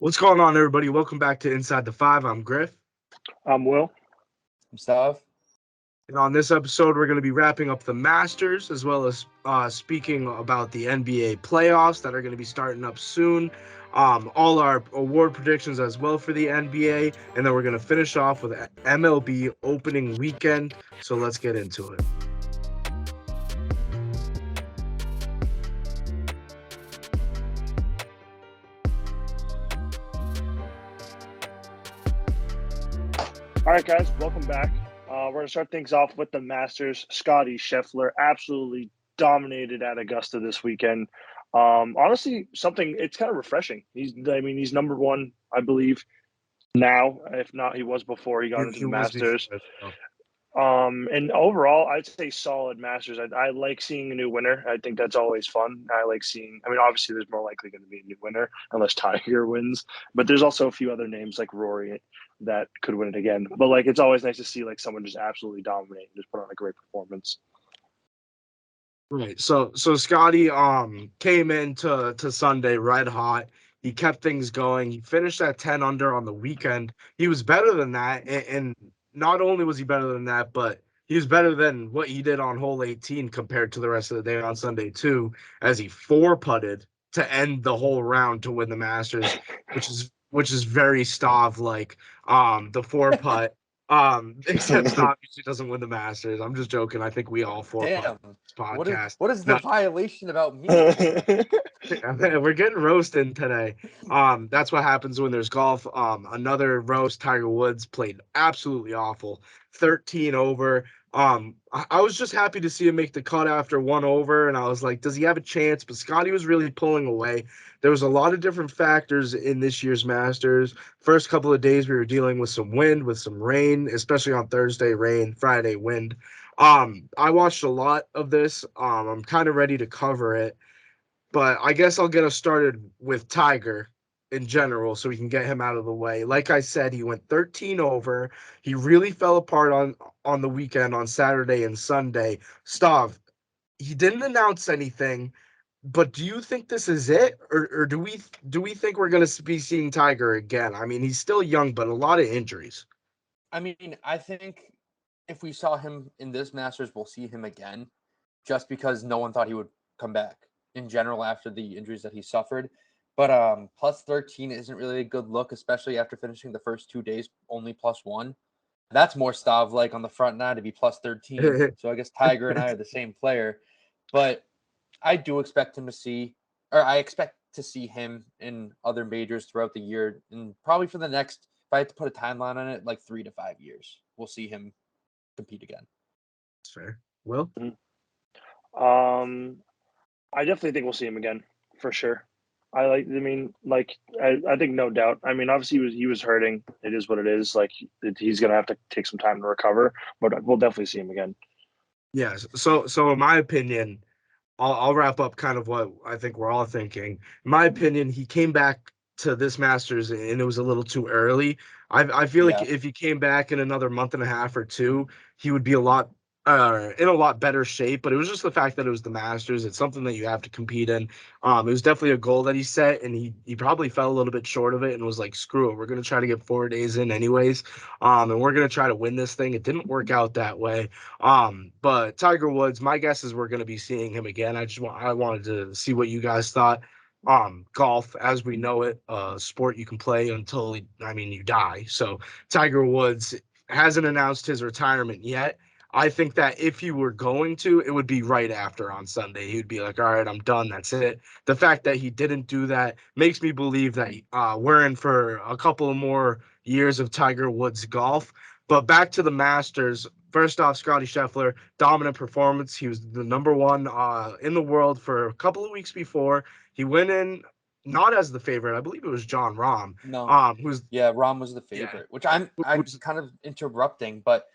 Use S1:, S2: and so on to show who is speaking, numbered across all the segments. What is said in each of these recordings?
S1: What's going on, everybody? Welcome back to Inside the Five. I'm Griff.
S2: I'm Will.
S3: Stuff.
S1: And on this episode, we're going to be wrapping up the Masters as well as speaking about the NBA playoffs that are going to be starting up soon. All our award predictions as well for the NBA. And then we're going to finish off with MLB opening weekend. So let's get into it.
S2: All right, guys, welcome back. We're going to start things off with the Masters. Scotty Scheffler absolutely dominated at Augusta this weekend. Honestly, it's kind of refreshing. He's number one, I believe, now. If not, he was before he got into the Masters. And overall, I'd say solid Masters. I like seeing a new winner. I think that's always fun. I like seeing. Obviously, there's more likely going to be a new winner unless Tiger wins. But there's also a few other names like Rory that could win it again. But it's always nice to see someone just absolutely dominate and just put on a great performance.
S1: Right. So Scotty came into Sunday red hot. He kept things going. He finished at 10 under on the weekend. He was better than that, and not only was he better than that, but he was better than what he did on hole 18 compared to the rest of the day on Sunday too, as he four putted to end the whole round to win the Masters, which is very Stav like. The four putt. Except Stav usually doesn't win the Masters. I'm just joking. I think we all four putt this podcast.
S3: What is the violation about me?
S1: We're getting roasted today. That's what happens when there's golf. Another roast. Tiger Woods played absolutely awful. 13 over. I was just happy to see him make the cut after one over, and I was like, does he have a chance? But Scotty was really pulling away. There was a lot of different factors in this year's Masters. First couple of days, we were dealing with some wind, with some rain, especially on Thursday, rain, Friday, wind. I watched a lot of this. I'm kind of ready to cover it. But I guess I'll get us started with Tiger in general so we can get him out of the way. Like I said, he went 13 over. He really fell apart on the weekend on Saturday and Sunday. Stav, he didn't announce anything, but do you think this is it, or do we think we're going to be seeing Tiger again? I mean, he's still young, but a lot of injuries.
S3: I think if we saw him in this Masters, we'll see him again, just because no one thought he would come back in general after the injuries that he suffered. But plus 13 isn't really a good look, especially after finishing the first 2 days only +1. That's more Stav like on the front nine to be plus 13. So I guess Tiger and I are the same player. But I expect to see him in other majors throughout the year, and probably for the next, if I had to put a timeline on it, 3 to 5 years, we'll see him compete again.
S1: That's fair. Will?
S2: I definitely think we'll see him again for sure. I think no doubt. Obviously he was hurting. It is what it is. He's gonna have to take some time to recover, but we'll definitely see him again.
S1: Yes. So in my opinion, I'll wrap up kind of what I think we're all thinking. In my opinion, he came back to this Masters and it was a little too early. I feel like if he came back in another month and a half or two, he would be in a lot better shape. But it was just the fact that it was the Masters. It's something that you have to compete in. It was definitely a goal that he set, and he probably fell a little bit short of it and was like, screw it, we're gonna try to get 4 days in anyways. And we're gonna try to win this thing. It didn't work out that way. But Tiger Woods, my guess is we're going to be seeing him again. I wanted to see what you guys thought. Golf, as we know it, sport you can play until you die. So Tiger Woods hasn't announced his retirement yet. I think that if he were going to, it would be right after on Sunday. He would be like, all right, I'm done. That's it. The fact that he didn't do that makes me believe that we're in for a couple of more years of Tiger Woods golf. But back to the Masters. First off, Scotty Scheffler, dominant performance. He was the number one in the world for a couple of weeks before. He went in not as the favorite. I believe it was John Rahm.
S3: No. Rahm was the favorite, which I'm kind of interrupting, but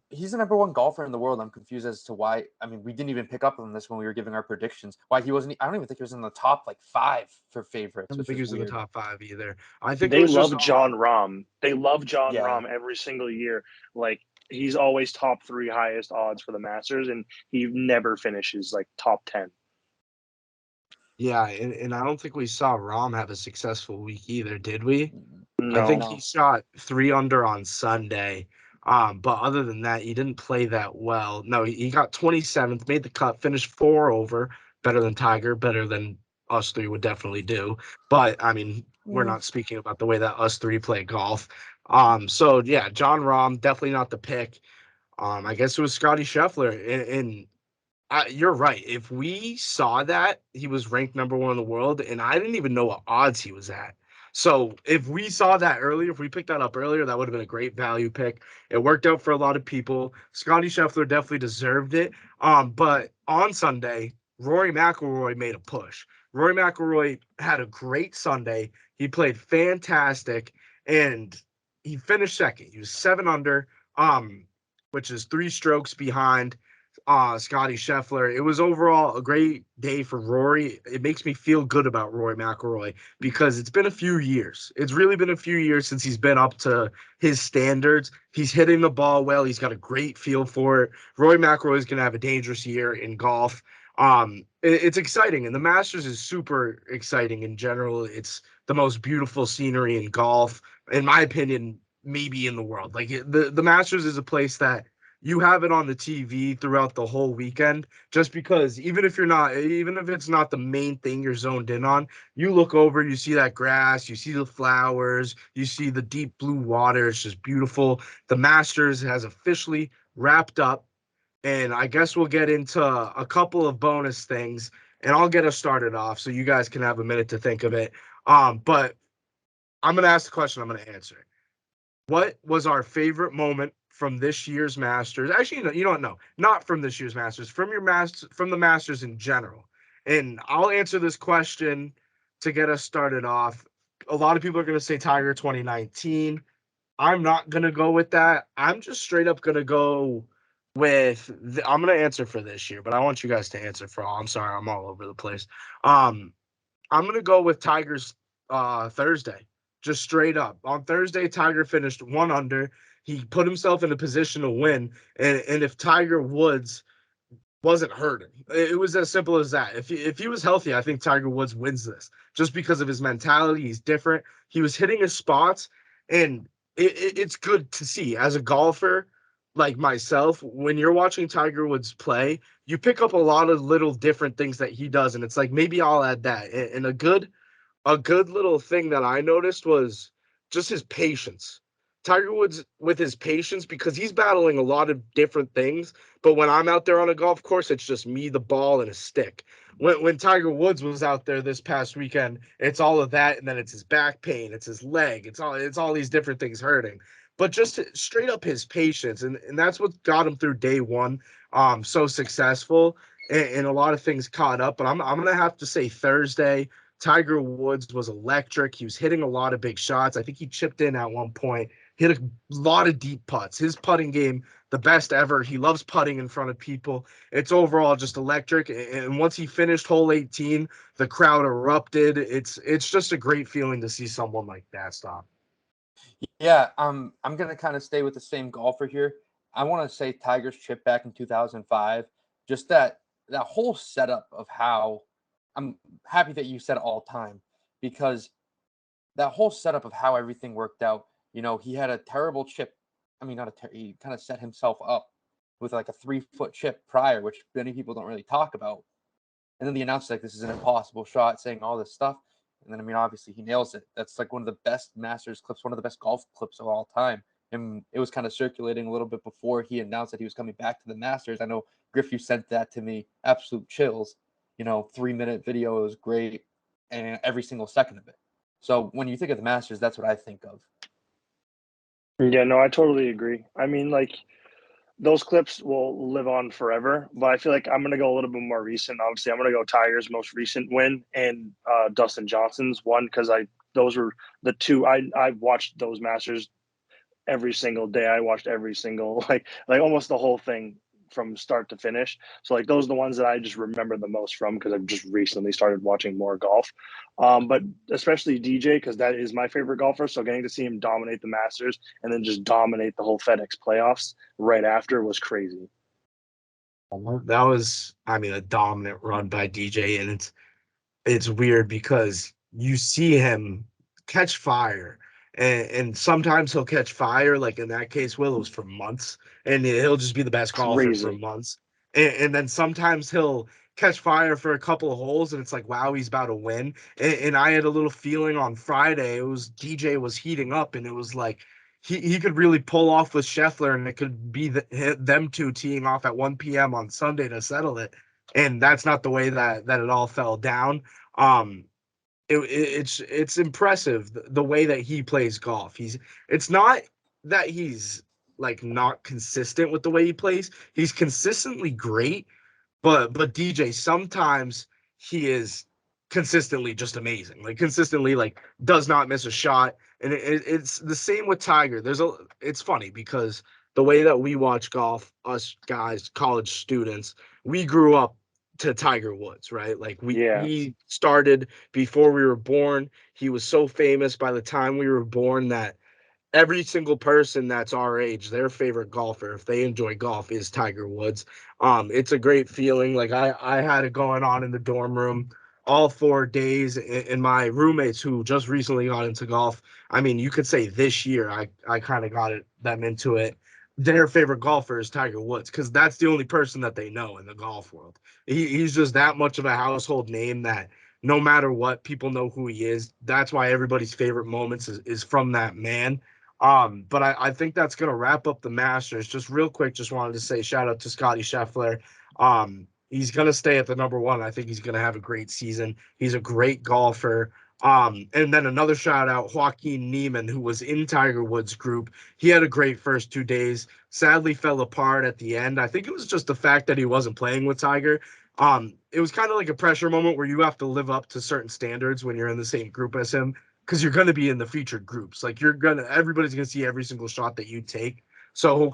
S3: he's the number one golfer in the world. I'm confused as to why. We didn't even pick up on this when we were giving our predictions. Why he wasn't? I don't even think he was in the top 5 for favorites.
S1: I don't think he was in the top 5 either. I think
S2: they love John Rahm. They love John Rahm every single year. He's always top 3 highest odds for the Masters, and he never finishes top 10.
S1: Yeah, and I don't think we saw Rom have a successful week either, did we? I
S2: No.
S1: think he shot 3 under on Sunday. But other than that, he didn't play that well. No, he got 27th, made the cut, finished 4 over, better than Tiger, better than us three would definitely do. But I mean, we're not speaking about the way that us three play golf. So yeah, John Rahm, definitely not the pick. I guess it was Scotty Scheffler, and you're right. If we saw that he was ranked number one in the world, and I didn't even know what odds he was at. So if we saw that earlier, if we picked that up earlier, that would have been a great value pick. It worked out for a lot of people. Scotty Scheffler definitely deserved it. But on Sunday, Rory McIlroy made a push. Rory McIlroy had a great Sunday. He played fantastic, and he finished second. He was 7 under, which is 3 strokes behind Scotty Scheffler. It was overall a great day for Rory. It makes me feel good about Rory McIlroy because it's been a few years. It's really been a few years since he's been up to his standards. He's hitting the ball well. He's got a great feel for it. Rory McIlroy is going to have a dangerous year in golf. It's exciting, and the Masters is super exciting in general. It's the most beautiful scenery in golf, in my opinion, maybe in the world. Like the Masters is a place that you have it on the TV throughout the whole weekend, just because even if it's not the main thing you're zoned in on, you look over, you see that grass, you see the flowers, you see the deep blue water. It's just beautiful. The Masters has officially wrapped up, and I guess we'll get into a couple of bonus things, and I'll get us started off so you guys can have a minute to think of it. But I'm gonna ask the question, I'm gonna answer it. What was our favorite moment from this year's Masters? Actually, you don't know, not from this year's Masters, from the Masters in general. And I'll answer this question to get us started off. A lot of people are going to say Tiger 2019. I'm not going to go with that. I'm just straight up going to go I'm going to answer for this year, but I want you guys to answer for all. I'm sorry, I'm all over the place. Um, I'm gonna go with Tigers Thursday. Just straight up. On Thursday, Tiger finished 1 under. He put himself in a position to win. And if Tiger Woods wasn't hurting, it was as simple as that. If he was healthy, I think Tiger Woods wins this just because of his mentality. He's different. He was hitting his spots, and it's good to see as a golfer like myself. When you're watching Tiger Woods play, you pick up a lot of little different things that he does, and it's like maybe I'll add that. And a good little thing that I noticed was just his patience. Tiger Woods with his patience, because he's battling a lot of different things. But when I'm out there on a golf course, it's just me, the ball, and a stick. When Tiger Woods was out there this past weekend, it's all of that, and then it's his back pain, it's his leg, it's all these different things hurting. But just straight up his patience, and that's what got him through day one, so successful, and a lot of things caught up. But I'm gonna have to say Thursday. Tiger Woods was electric. He was hitting a lot of big shots. I think he chipped in at one point, hit a lot of deep putts. His putting game, the best ever. He loves putting in front of people. It's overall just electric. And once he finished hole 18, the crowd erupted. It's just a great feeling to see someone like that stop.
S3: Yeah, I'm gonna kind of stay with the same golfer here. I want to say Tiger's chip back in 2005. Just that whole setup of how I'm happy that you said all time because that whole setup of how everything worked out. He had a terrible chip. I mean, not a he kind of set himself up with like a 3 foot chip prior, which many people don't really talk about. And then the announcer like this is an impossible shot, saying all this stuff. And then I mean, obviously he nails it. That's like one of the best Masters clips, one of the best golf clips of all time. And it was kind of circulating a little bit before he announced that he was coming back to the Masters. I know Griff, you sent that to me. Absolute chills. 3-minute video was great, and every single second of it. So when you think of the Masters, that's what I think of.
S2: Yeah, no, I totally agree. I mean, like those clips will live on forever, but I feel like I'm gonna go a little bit more recent. Obviously, I'm gonna go Tiger's most recent win and Dustin Johnson's one because those were the two I watched those Masters every single day. I watched every single like almost the whole thing from start to finish. So like those are the ones that I just remember the most from because I've just recently started watching more golf. But especially DJ because that is my favorite golfer. So getting to see him dominate the Masters and then just dominate the whole FedEx playoffs right after was crazy.
S1: That was, I mean, a dominant run by DJ, and it's weird because you see him catch fire, and sometimes he'll catch fire, like in that case, Will, it was for months, and he'll just be the best golfer for
S2: Crazy.
S1: months. And then sometimes he'll catch fire for a couple of holes, and it's like, wow, he's about to win. And I had a little feeling on Friday, it was DJ was heating up, and it was like he could really pull off with Scheffler, and it could be them two teeing off at 1 p.m. on Sunday to settle it. And that's not the way that it all fell down. Um, it's impressive the way that he plays golf. It's not that he's like not consistent with the way he plays. He's consistently great, but DJ sometimes he is consistently just amazing. Like consistently like does not miss a shot. And it's the same with Tiger. It's funny because the way that we watch golf, us guys, college students, we grew up to Tiger Woods, right? Like
S2: Yeah.
S1: he started before we were born. He was so famous by the time we were born that every single person that's our age, their favorite golfer, if they enjoy golf, is Tiger Woods. It's a great feeling. Like I had it going on in the dorm room all 4 days, and my roommates who just recently got into golf. I mean, you could say this year I kind of got them into it. Their favorite golfer is Tiger Woods because that's the only person that they know in the golf world. He's just that much of a household name that no matter what, people know who he is. That's why everybody's favorite moments is from that man. But I think that's gonna wrap up the Masters. Just real quick, just wanted to say shout out to Scotty Scheffler. He's gonna stay at the number one. I think he's gonna have a great season. He's a great golfer. And then another shout out, Joaquin Neiman, who was in Tiger Woods' group. He had a great first 2 days. Sadly, fell apart at the end. I think it was just the fact that he wasn't playing with Tiger. It was kind of like a pressure moment where you have to live up to certain standards when you're in the same group as him because you're going to be in the featured groups. Like everybody's going to see every single shot that you take. So,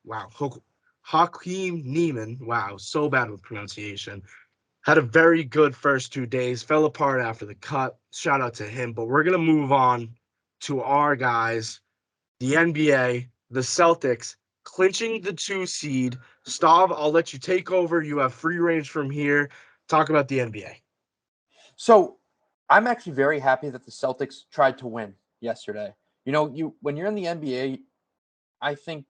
S1: wow, Hakeem Neiman, wow, so bad with pronunciation. Had a very good first 2 days, fell apart after the cut. Shout out to him. But we're going to move on to our guys, the NBA, the Celtics, clinching the 2 seed. Stav, I'll let you take over. You have free range from here. Talk about the NBA.
S3: So I'm actually very happy that the Celtics tried to win yesterday. You know, when you're in the NBA, I think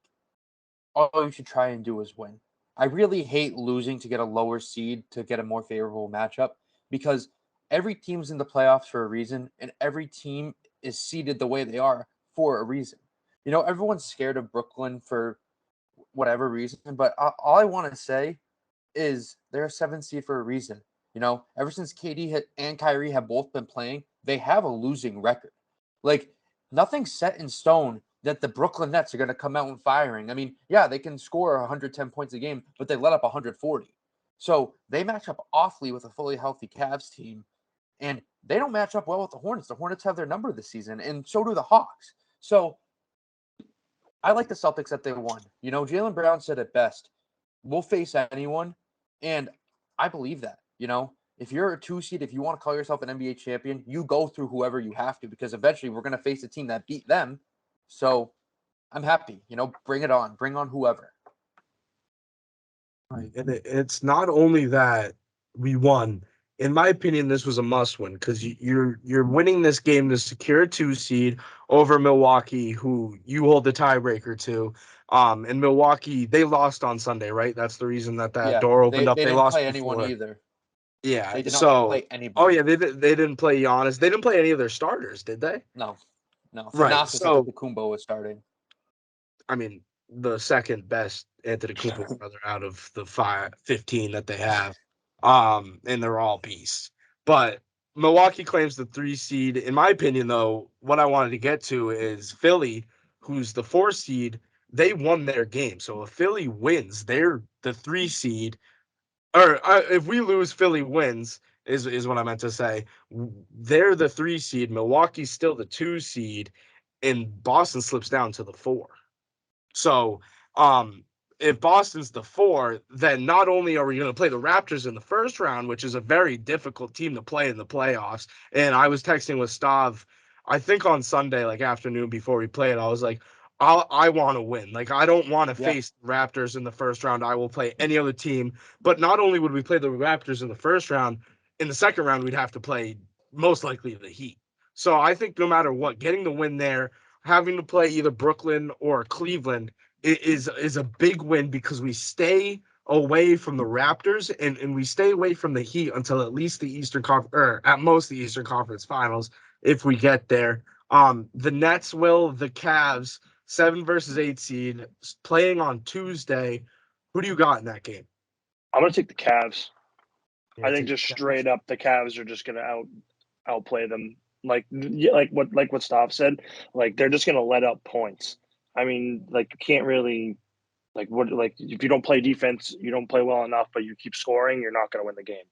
S3: all you should try and do is win. I really hate losing to get a lower seed to get a more favorable matchup because every team's in the playoffs for a reason and every team is seeded the way they are for a reason. You know, everyone's scared of Brooklyn for whatever reason, but all I want to say is they're a 7 seed for a reason. You know, ever since KD and Kyrie have both been playing, they have a losing record. Like, nothing's set in stone that the Brooklyn Nets are going to come out and firing. I mean, yeah, they can score 110 points a game, but they let up 140. So they match up awfully with a fully healthy Cavs team, and they don't match up well with the Hornets. The Hornets have their number this season, and so do the Hawks. So I like the Celtics that they won. You know, Jaylen Brown said it best. We'll face anyone, and I believe that. You know, if you're a 2 seed, if you want to call yourself an NBA champion, you go through whoever you have to because eventually we're going to face a team that beat them. So I'm happy. You know, bring it on. Bring on whoever.
S1: Right. And it's not only that we won. In my opinion, this was a must win because you're winning this game to secure a 2 seed over Milwaukee, who you hold the tiebreaker to. And Milwaukee, they lost on Sunday, right? That's the reason that
S3: Yeah,
S1: door
S3: they
S1: opened up.
S3: they
S1: They
S3: didn't
S1: lost
S3: play anyone
S1: before.
S3: either.
S1: Yeah.
S3: They did not
S1: So,
S3: play
S1: oh
S3: anybody.
S1: yeah, they didn't play Giannis. They didn't play any of their starters, did they?
S3: No, no.
S1: Right.
S3: Thanasis
S1: So,
S3: Antetokounmpo was starting.
S1: I mean, the second best Antetokounmpo brother out of the 15 that they have. And they're all beasts. But Milwaukee claims the 3 seed. In my opinion, though, what I wanted to get to is Philly, who's the 4 seed. They won their game. So if Philly wins, they're the 3 seed. Or if we lose, Philly wins. Is what I meant to say. They're the 3 seed. Milwaukee's still the 2 seed, and Boston slips down to the 4. So, if Boston's the 4, then not only are we going to play the Raptors in the first round, which is a very difficult team to play in the playoffs. And I was texting with Stav, I think on Sunday, like afternoon before we played, I was like, I want to win. Like, I don't want to
S3: Yeah,
S1: face the Raptors in the first round. I will play any other team. But not only would we play the Raptors in the first round, in the second round, we'd have to play most likely the Heat. So I think no matter what, getting the win there, having to play either Brooklyn or Cleveland is a big win because we stay away from the Raptors and we stay away from the Heat until at least the Eastern Conference, or at most the Eastern Conference Finals, if we get there. The Nets will, the Cavs, 7 versus 8 seed, playing on Tuesday. Who do you got in that game?
S2: I'm gonna take the Cavs.
S1: Yeah,
S2: I think
S1: take
S2: just
S1: the Cavs.
S2: straight up, the Cavs are just gonna outplay them. Like what Stav said, like they're just gonna let up points. I mean, like you can't really like if you don't play defense, you don't play well enough, but you keep scoring, you're not gonna win the game.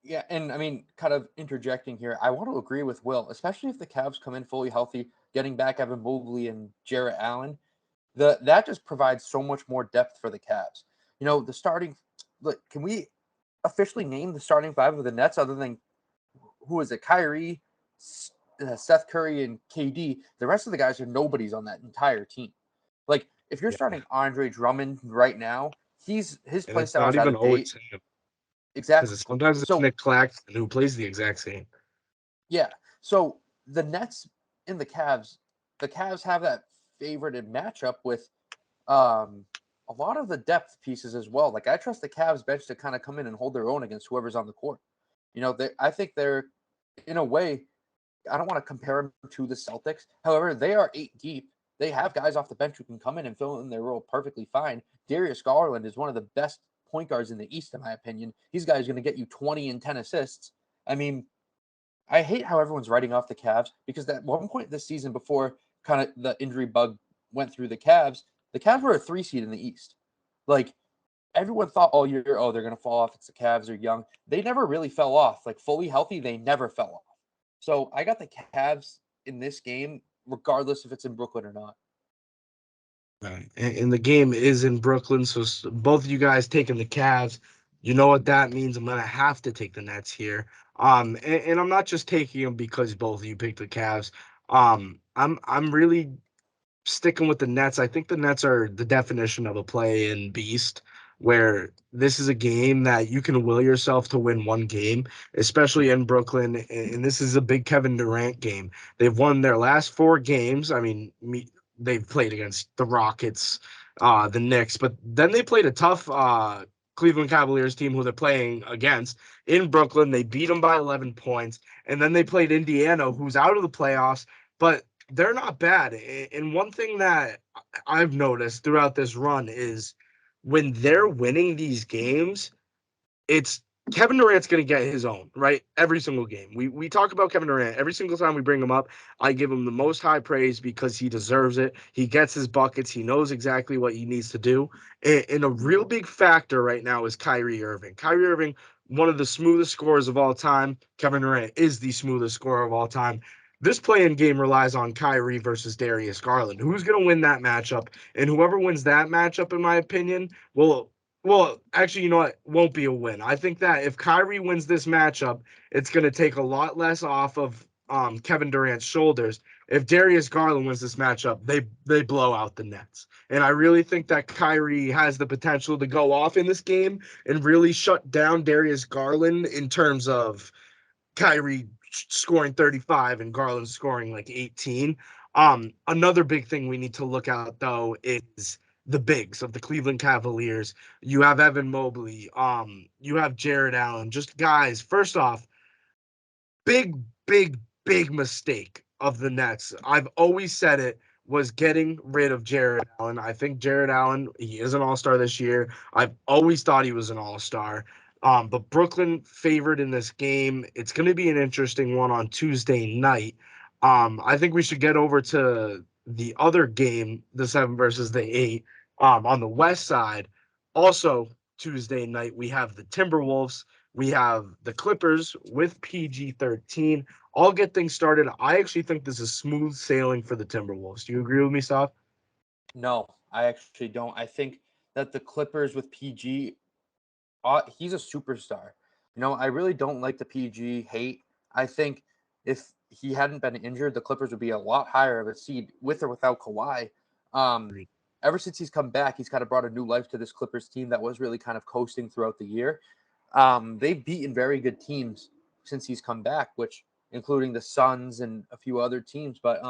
S3: Yeah, and I mean, kind of interjecting here, I want to agree with Will, especially if the Cavs come in fully healthy, getting back Evan Mobley and Jarrett Allen. That just provides so much more depth for the Cavs. You know, the starting. Look, can we officially name the starting five of the Nets other than who is it? Kyrie, Seth Curry, and KD. The rest of the guys are nobodies on that entire team. Like, if you're
S1: Yeah.
S3: starting Andre Drummond right now, his
S1: And
S3: play
S1: it's
S3: style
S1: not
S3: is out
S1: even
S3: of date.
S1: always him,
S3: Exactly.
S1: because sometimes it's
S3: So
S1: Nick Claxton who plays the exact same.
S3: yeah. So the Nets and the Cavs have that favorited matchup with a lot of the depth pieces as well. Like I trust the Cavs bench to kind of come in and hold their own against whoever's on the court. You know, I think they're in a way. I don't want to compare them to the Celtics. However, they are 8 deep. They have guys off the bench who can come in and fill in their role perfectly fine. Darius Garland is one of the best point guards in the East, in my opinion. He's guy is going to get you 20 and 10 assists. I mean, I hate how everyone's writing off the Cavs because at one point this season, before kind of the injury bug went through the Cavs were a 3 seed in the East. Like everyone thought all year, oh, they're going to fall off. It's the Cavs, they're young. They never really fell off. Like fully healthy, they never fell off. So I got the Cavs in this game, regardless if it's in Brooklyn or not.
S1: Right. And the game is in Brooklyn, so both of you guys taking the Cavs. You know what that means. I'm gonna have to take the Nets here. And I'm not just taking them because both of you picked the Cavs. I'm really sticking with the Nets. I think the Nets are the definition of a play-in beast, where this is a game that you can will yourself to win one game, especially in Brooklyn. And this is a big Kevin Durant game. They've won their last 4 games. I mean, they've played against the Rockets, the Knicks, but then they played a tough Cleveland Cavaliers team who they're playing against in Brooklyn. They beat them by 11 points, and then they played Indiana, who's out of the playoffs, but they're not bad. And one thing that I've noticed throughout this run is when they're winning these games, it's Kevin Durant's going to get his own, right? Every single game. We talk about Kevin Durant. Every single time we bring him up, I give him the most high praise because he deserves it. He gets his buckets. He knows exactly what he needs to do. And a real big factor right now is Kyrie Irving. Kyrie Irving, one of the smoothest scorers of all time. Kevin Durant is the smoothest scorer of all time. This play-in game relies on Kyrie versus Darius Garland. Who's going to win that matchup? And whoever wins that matchup, in my opinion, well, actually, you know what? Won't be a win. I think that if Kyrie wins this matchup, it's going to take a lot less off of Kevin Durant's shoulders. If Darius Garland wins this matchup, they blow out the Nets. And I really think that Kyrie has the potential to go off in this game and really shut down Darius Garland in terms of Kyrie scoring 35 and Garland scoring like 18. Another big thing we need to look at though is the bigs of the Cleveland Cavaliers. You have Evan Mobley, you have Jared Allen, just guys. First off, big, big mistake of the Nets. I've always said it was getting rid of Jared Allen. I think Jared Allen, he is an all-star this year. I've always thought he was an all-star. But Brooklyn favored in this game. It's going to be an interesting one on Tuesday night. I think we should get over to the other game, the 7 versus the 8, on the west side. Also, Tuesday night, we have the Timberwolves. We have the Clippers with PG-13. I'll get things started. I actually think this is smooth sailing for the Timberwolves. Do you agree with me, Stav?
S3: No, I actually don't. I think that the Clippers with PG, he's a superstar. You know, I really don't like the PG hate. I think if he hadn't been injured, the Clippers would be a lot higher of a seed with or without Kawhi. Um, Ever since he's come back, he's kind of brought a new life to this Clippers team that was really kind of coasting throughout the year. They've beaten very good teams since he's come back, which including the Suns and a few other teams. But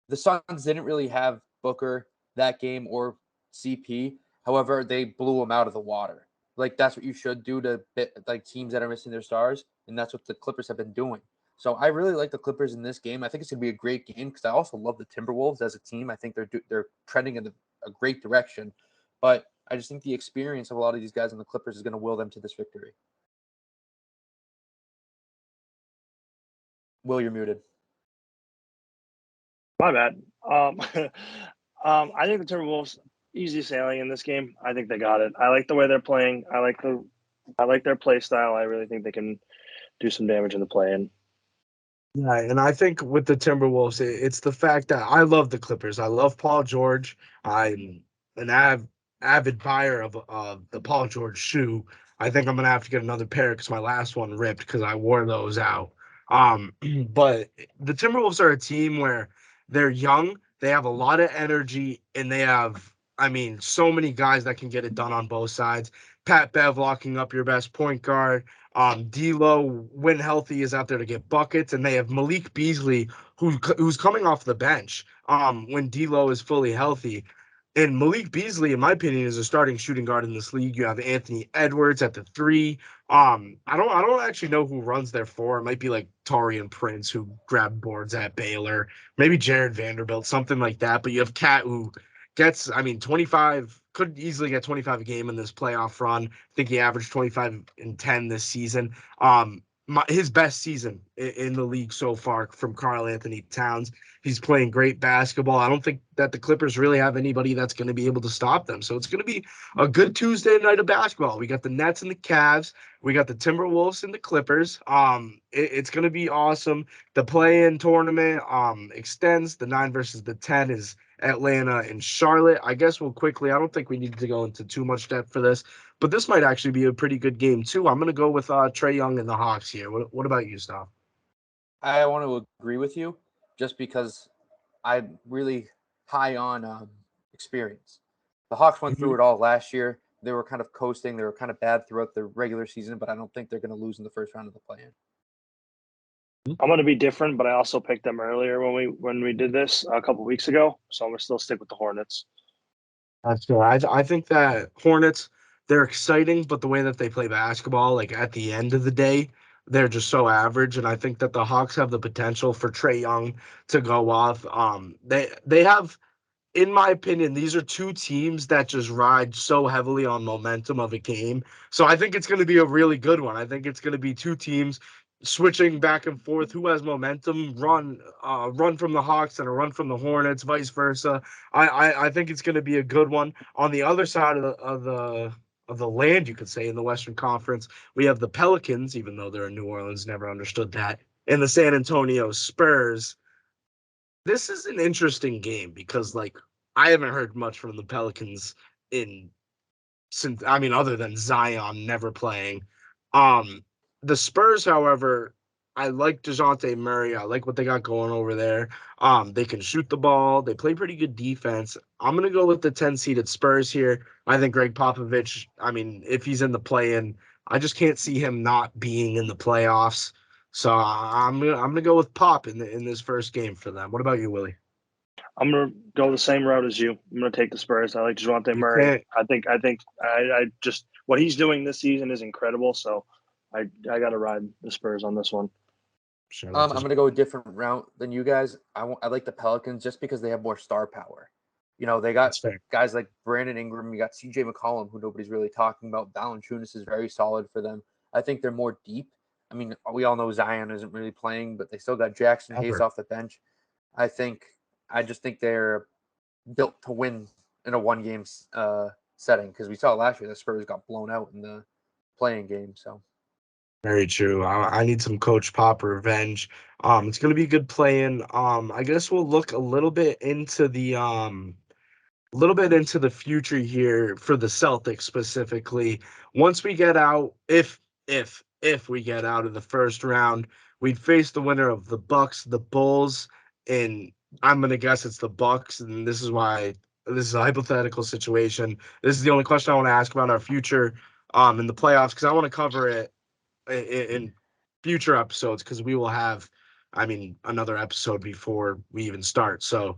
S3: the Suns didn't really have Booker that game or CP. However, they blew him out of the water. Like that's what you should do to like teams that are missing their stars, and that's what the Clippers have been doing. So I really like the Clippers in this game. I think it's going to be a great game because I also love the Timberwolves as a team. I think they're trending in a great direction, but I just think the experience of a lot of these guys in the Clippers is going to will them to this victory. Will, you're muted.
S2: My bad. I think the Timberwolves easy sailing in this game. I think they got it. I like the way they're playing. I like their play style. I really think they can do some damage in the play-in.
S1: Yeah, and I think with the Timberwolves, it's the fact that I love the Clippers. I love Paul George. I'm an avid buyer of the Paul George shoe. I think I'm gonna have to get another pair because my last one ripped because I wore those out. But the Timberwolves are a team where they're young, they have a lot of energy, and they have, I mean, so many guys that can get it done on both sides. Pat Bev locking up your best point guard. D'Lo, when healthy, is out there to get buckets, and they have Malik Beasley, who's coming off the bench. When D'Lo is fully healthy, and Malik Beasley, in my opinion, is a starting shooting guard in this league. You have Anthony Edwards at the 3. I don't actually know who runs their 4. It might be like Taurean Prince, who grabbed boards at Baylor, maybe Jared Vanderbilt, something like that. But you have Cat, who gets, I mean, 25, could easily get 25 a game in this playoff run. I think he averaged 25 and 10 this season. His best season in the league so far from Karl Anthony Towns. He's playing great basketball. I don't think that the Clippers really have anybody that's going to be able to stop them. So it's going to be a good Tuesday night of basketball. We got the Nets and the Cavs. We got the Timberwolves and the Clippers. It's going to be awesome. The play-in tournament extends. The 9 versus the 10 is Atlanta and Charlotte. I guess we'll quickly, I don't think we need to go into too much depth for this, but this might actually be a pretty good game too. I'm going to go with Trae Young and the Hawks here. What about you, Stav?
S3: I want to agree with you just because I'm really high on experience. The Hawks went through it all last year. They were kind of coasting. They were kind of bad throughout the regular season, but I don't think they're going to lose in the first round of the play-in.
S2: I'm going to be different, but I also picked them earlier when we did this a couple weeks ago, so I'm going to still stick with the Hornets.
S1: That's good. I think that Hornets, they're exciting, but the way that they play basketball, like at the end of the day, they're just so average. And I think that the Hawks have the potential for Trae Young to go off. They have, in my opinion, these are two teams that just ride so heavily on momentum of a game. So I think it's going to be a really good one. I think it's going to be two teams switching back and forth. Who has momentum? Run from the Hawks and a run from the Hornets, vice versa. I think it's going to be a good one. On the other side of the land, you could say, in the Western Conference, we have the Pelicans, even though they're in New Orleans, never understood that, and the San Antonio Spurs. This is an interesting game because, like, I haven't heard much from the Pelicans other than Zion never playing. Um, the Spurs, however, I like DeJounte Murray. I like what they got going over there. They can shoot the ball. They play pretty good defense. I'm gonna go with the 10-seeded Spurs here. I think Greg Popovich, I mean, if he's in the play-in, I just can't see him not being in the playoffs. So I'm gonna go with Pop in this first game for them. What about you, Willie?
S2: I'm going to go the same route as you. I'm going to take the Spurs. I like DeJounte
S1: You
S2: Murray.
S1: can't.
S2: I just what he's doing this season is incredible. So I got to ride the Spurs on this one.
S3: I'm going to go a different route than you guys. I like the Pelicans just because they have more star power. You know, they got guys like Brandon Ingram. You got C.J. McCollum, who nobody's really talking about. Valanciunas is very solid for them. I think they're more deep. I mean, we all know Zion isn't really playing, but they still got Jackson Hayes off the bench. I just think they're built to win in a one-game setting because we saw last year the Spurs got blown out in the playing game. So
S1: Very true. I need some Coach Pop revenge. It's gonna be a good play-in. I guess we'll look a little bit into the future here for the Celtics specifically. Once we get out, if we get out of the first round, we'd face the winner of the Bucks, the Bulls, and I'm gonna guess it's the Bucks, and this is why this is a hypothetical situation. This is the only question I want to ask about our future. in the playoffs, because I want to cover it in future episodes, because we will have, another episode before we even start. So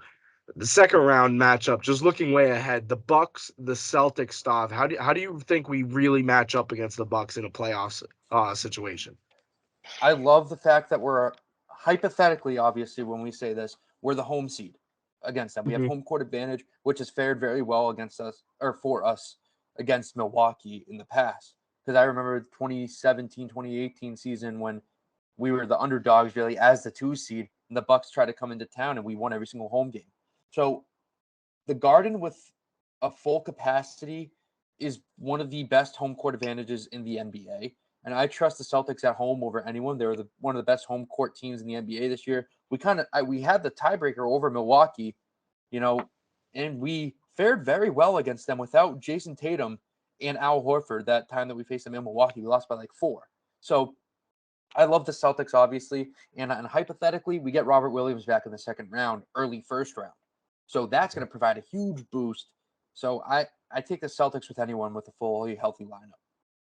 S1: the second round matchup, just looking way ahead, the Bucks, the Celtics stuff. How do you think we really match up against the Bucks in a playoffs situation?
S3: I love the fact that we're hypothetically, obviously, when we say this, we're the home seed against them. We have
S1: Mhm.
S3: home court advantage, which has fared very well against us or for us against Milwaukee in the past. Because I remember 2017, 2018 season when we were the underdogs really as the 2 seed, and the Bucks tried to come into town and we won every single home game. So the Garden with a full capacity is one of the best home court advantages in the NBA. And I trust the Celtics at home over anyone. They're one of the best home court teams in the NBA this year. We had the tiebreaker over Milwaukee, and we fared very well against them without Jason Tatum and Al Horford. That time that we faced them in Milwaukee, we lost by like 4. So I love the Celtics, obviously, and hypothetically, we get Robert Williams back in the second round, early first round. So that's going to provide a huge boost. So I take the Celtics with anyone with a fully healthy lineup.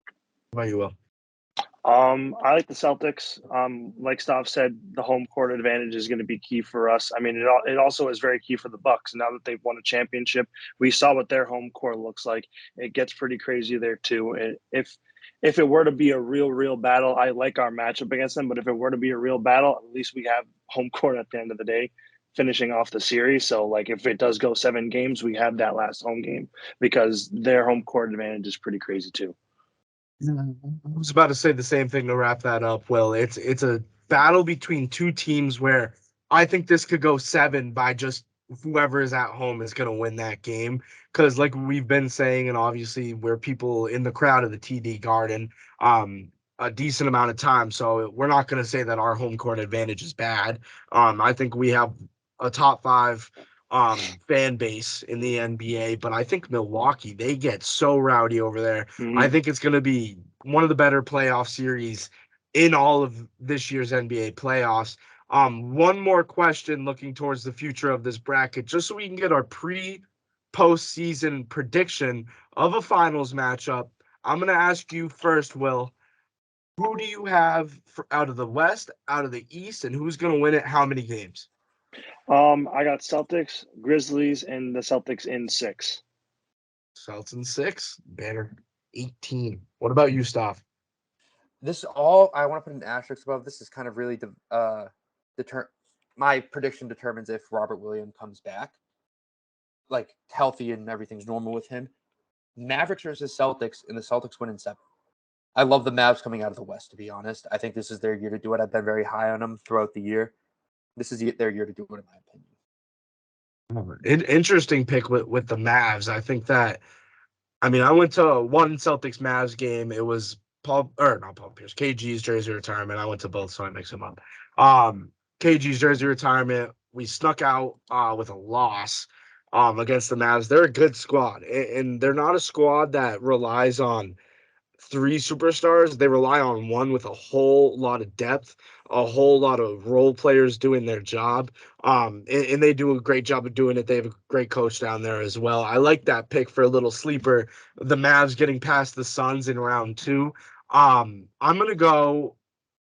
S1: How about you, Will?
S2: I like the Celtics. Like Stav said, the home court advantage is going to be key for us. I mean, it also is very key for the Bucks. Now that they've won a championship, we saw what their home court looks like. It gets pretty crazy there too. If it were to be a real battle, I like our matchup against them. But if it were to be a real battle, at least we have home court at the end of the day, finishing off the series. So like if it does go 7 games, we have that last home game because their home court advantage is pretty crazy too.
S1: I was about to say the same thing to wrap that up, Will. It's a battle between two teams where I think this could go 7 by just whoever is at home is going to win that game. Because like we've been saying, and obviously we're people in the crowd of the TD Garden a decent amount of time. So we're not going to say that our home court advantage is bad. I think we have a top 5 fan base in the NBA, but I think Milwaukee, they get so rowdy over there. I
S2: Mm-hmm.
S1: think it's going to be one of the better playoff series in all of this year's NBA playoffs. One more question looking towards the future of this bracket, just so we can get our postseason prediction of a finals matchup. I'm going to ask you first, Will. Who do you have out of the West, out of the East, and who's going to win it? How many games?
S2: I got Celtics, Grizzlies, and the Celtics in 6.
S1: Celtics in 6, Banner 18. What about you, Staff?
S3: This all I want to put an asterisk above. This is kind of really my prediction determines if Robert Williams comes back, like healthy and everything's normal with him. Mavericks versus Celtics, and the Celtics win in 7. I love the Mavs coming out of the West, to be honest. I think this is their year to do it. I've been very high on them throughout the year. This is their year to do it, in my opinion.
S1: Interesting pick with the Mavs. I think that, I went to one Celtics Mavs game. It was not Paul Pierce, KG's jersey retirement. I went to both, so I mix them up. KG's jersey retirement. We snuck out with a loss against the Mavs. They're a good squad, and they're not a squad that relies on 3 superstars. They rely on one with a whole lot of depth, a whole lot of role players doing their job. And they do a great job of doing it. They have a great coach down there as well. I like that pick for a little sleeper. The Mavs getting past the Suns in round 2. I'm gonna go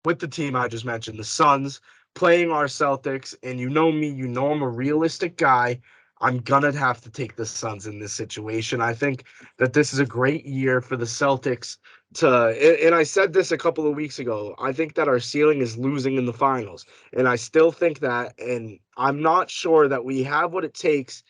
S1: with the team I just mentioned, the Suns, playing our Celtics. And you know me, you know I'm a realistic guy. I'm gonna have to take the Suns in this situation. I think that this is a great year for the Celtics and I said this a couple of weeks ago. I think that our ceiling is losing in the finals. And I still think that, and I'm not sure that we have what it takes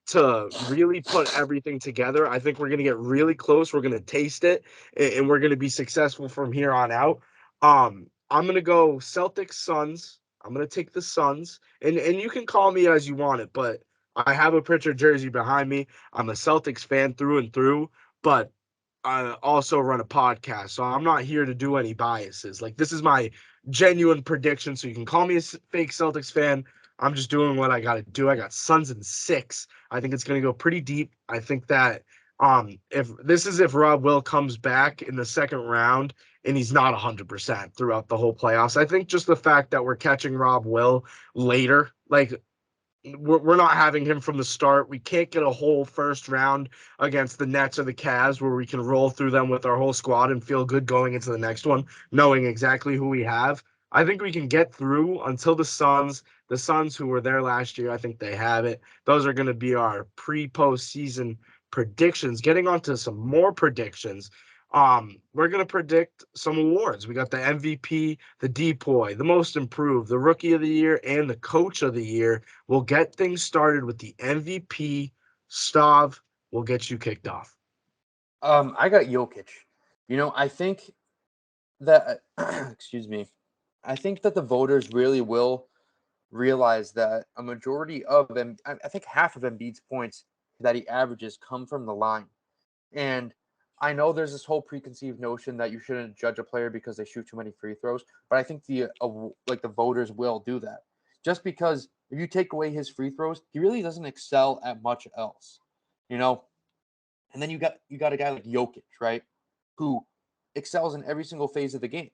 S1: to really put everything together. I think we're gonna get really close. We're gonna taste it, and we're gonna be successful from here on out. I'm gonna go Celtics Suns. I'm gonna take the Suns, and you can call me as you want it, but I have a Pritchard jersey behind me. I'm a Celtics fan through and through, but I also run a podcast, so I'm not here to do any biases. Like, this is my genuine prediction, so you can call me a fake Celtics fan. I'm just doing what I got to do. I got Suns in 6. I think it's going to go pretty deep. I think that if Rob Will comes back in the second round and he's not 100% throughout the whole playoffs. I think just the fact that we're catching Rob Will later, like we're not having him from the start. We can't get a whole first round against the Nets or the Cavs where we can roll through them with our whole squad and feel good going into the next one, knowing exactly who we have. I think we can get through until the Suns. The Suns, who were there last year, I think they have it. Those are going to be our pre-postseason predictions. Getting on to some more predictions. We're gonna predict some awards. We got the MVP, the DPOY, the most improved, the rookie of the year, and the coach of the year. We'll get things started with the MVP. Stav, we'll get you kicked off.
S3: I got Jokic. I think that excuse me. I think that the voters really will realize that a majority of them, I think half of Embiid's points that he averages come from the line. And I know there's this whole preconceived notion that you shouldn't judge a player because they shoot too many free throws, but I think the voters will do that. Just because if you take away his free throws, he really doesn't excel at much else. You know, and then you got a guy like Jokic, right? Who excels in every single phase of the game.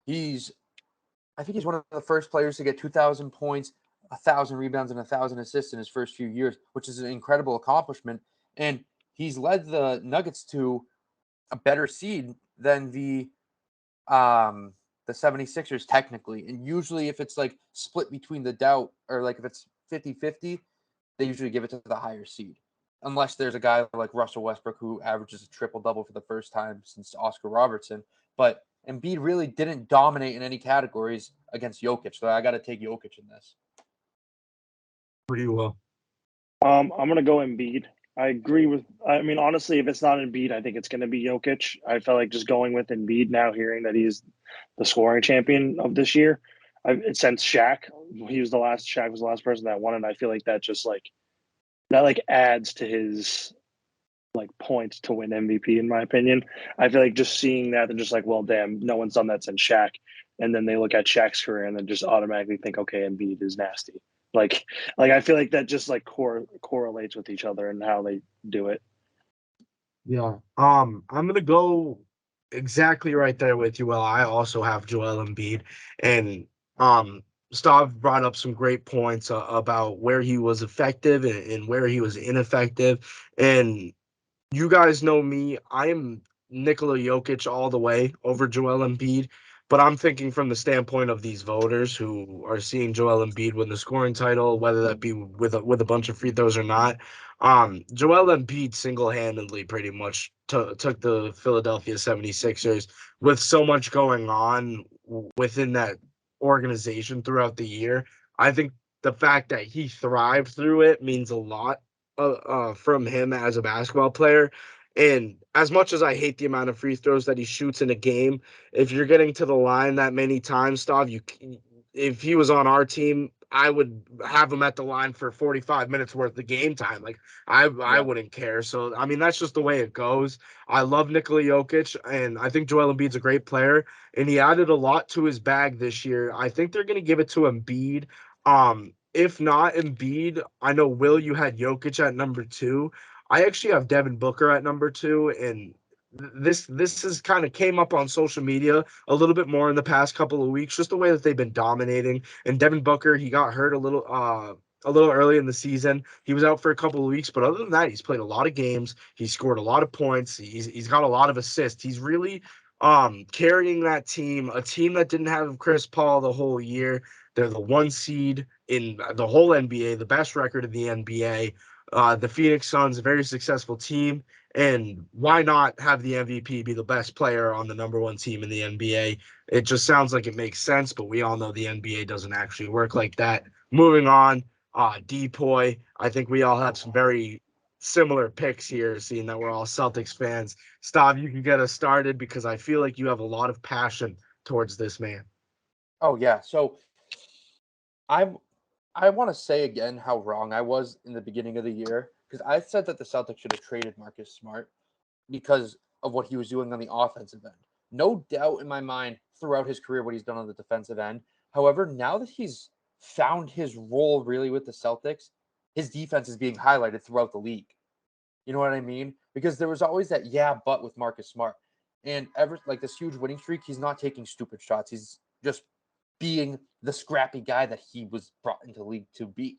S3: I think he's one of the first players to get 2,000 points, 1,000 rebounds, and 1,000 assists in his first few years, which is an incredible accomplishment. And he's led the Nuggets to a better seed than the 76ers technically. And usually if it's like split between the doubt or like if it's 50-50, they usually give it to the higher seed. Unless there's a guy like Russell Westbrook who averages a triple-double for the first time since Oscar Robertson. But Embiid really didn't dominate in any categories against Jokic, so I got to take Jokic in this.
S1: Pretty well.
S2: I'm gonna go Embiid. I agree with. I mean, honestly, if it's not Embiid, I think it's gonna be Jokic. I felt like just going with Embiid now, hearing that he's the scoring champion of this year. Since Shaq, Shaq was the last person that won it. I feel like that just like adds to his like points to win MVP, in my opinion. I feel like just seeing that, they're just like, well, damn, no one's done that since Shaq. And then they look at Shaq's career and then just automatically think, okay, Embiid is nasty. Like, I feel like that just like correlates with each other and how they do it.
S1: Yeah. I'm gonna go exactly right there with you. Well, I also have Joel Embiid, and um, Stav brought up some great points about where he was effective and where he was ineffective. And you guys know me. I am Nikola Jokic all the way over Joel Embiid, but I'm thinking from the standpoint of these voters who are seeing Joel Embiid win the scoring title, whether that be with a bunch of free throws or not. Joel Embiid single-handedly pretty much took the Philadelphia 76ers with so much going on within that organization throughout the year. I think the fact that he thrived through it means a lot from him as a basketball player. And as much as I hate the amount of free throws that he shoots in a game, if you're getting to the line that many times, Stav, if he was on our team, I would have him at the line for 45 minutes worth of game time. Like I wouldn't care. So I mean that's just the way it goes. I love Nikola Jokic, and I think Joel Embiid's a great player, and he added a lot to his bag this year. I think they're going to give it to Embiid. If not Embiid, I know Will, you had Jokic at number 2. I actually have Devin Booker at number 2, and this has kind of came up on social media a little bit more in the past couple of weeks, just the way that they've been dominating. And Devin Booker, he got hurt a little early in the season. He was out for a couple of weeks, but other than that, he's played a lot of games. He scored a lot of points. He's got a lot of assists. He's really carrying that team, a team that didn't have Chris Paul the whole year. They're the 1 seed in the whole NBA, the best record in the NBA. The Phoenix Suns, a very successful team. And why not have the MVP be the best player on the number 1 team in the NBA? It just sounds like it makes sense, but we all know the NBA doesn't actually work like that. Moving on, Depoy. I think we all have some very similar picks here, seeing that we're all Celtics fans. Stav, you can get us started because I feel like you have a lot of passion towards this man.
S3: Oh yeah, so I I want to say again how wrong I was in the beginning of the year because I said that the Celtics should have traded Marcus Smart because of what he was doing on the offensive end. No doubt in my mind throughout his career what he's done on the defensive end. However, now that he's found his role really with the Celtics, his defense is being highlighted throughout the league. You know what I mean? Because there was always that but with Marcus Smart. And ever like this huge winning streak, he's not taking stupid shots. He's just being the scrappy guy that he was brought into the league to be.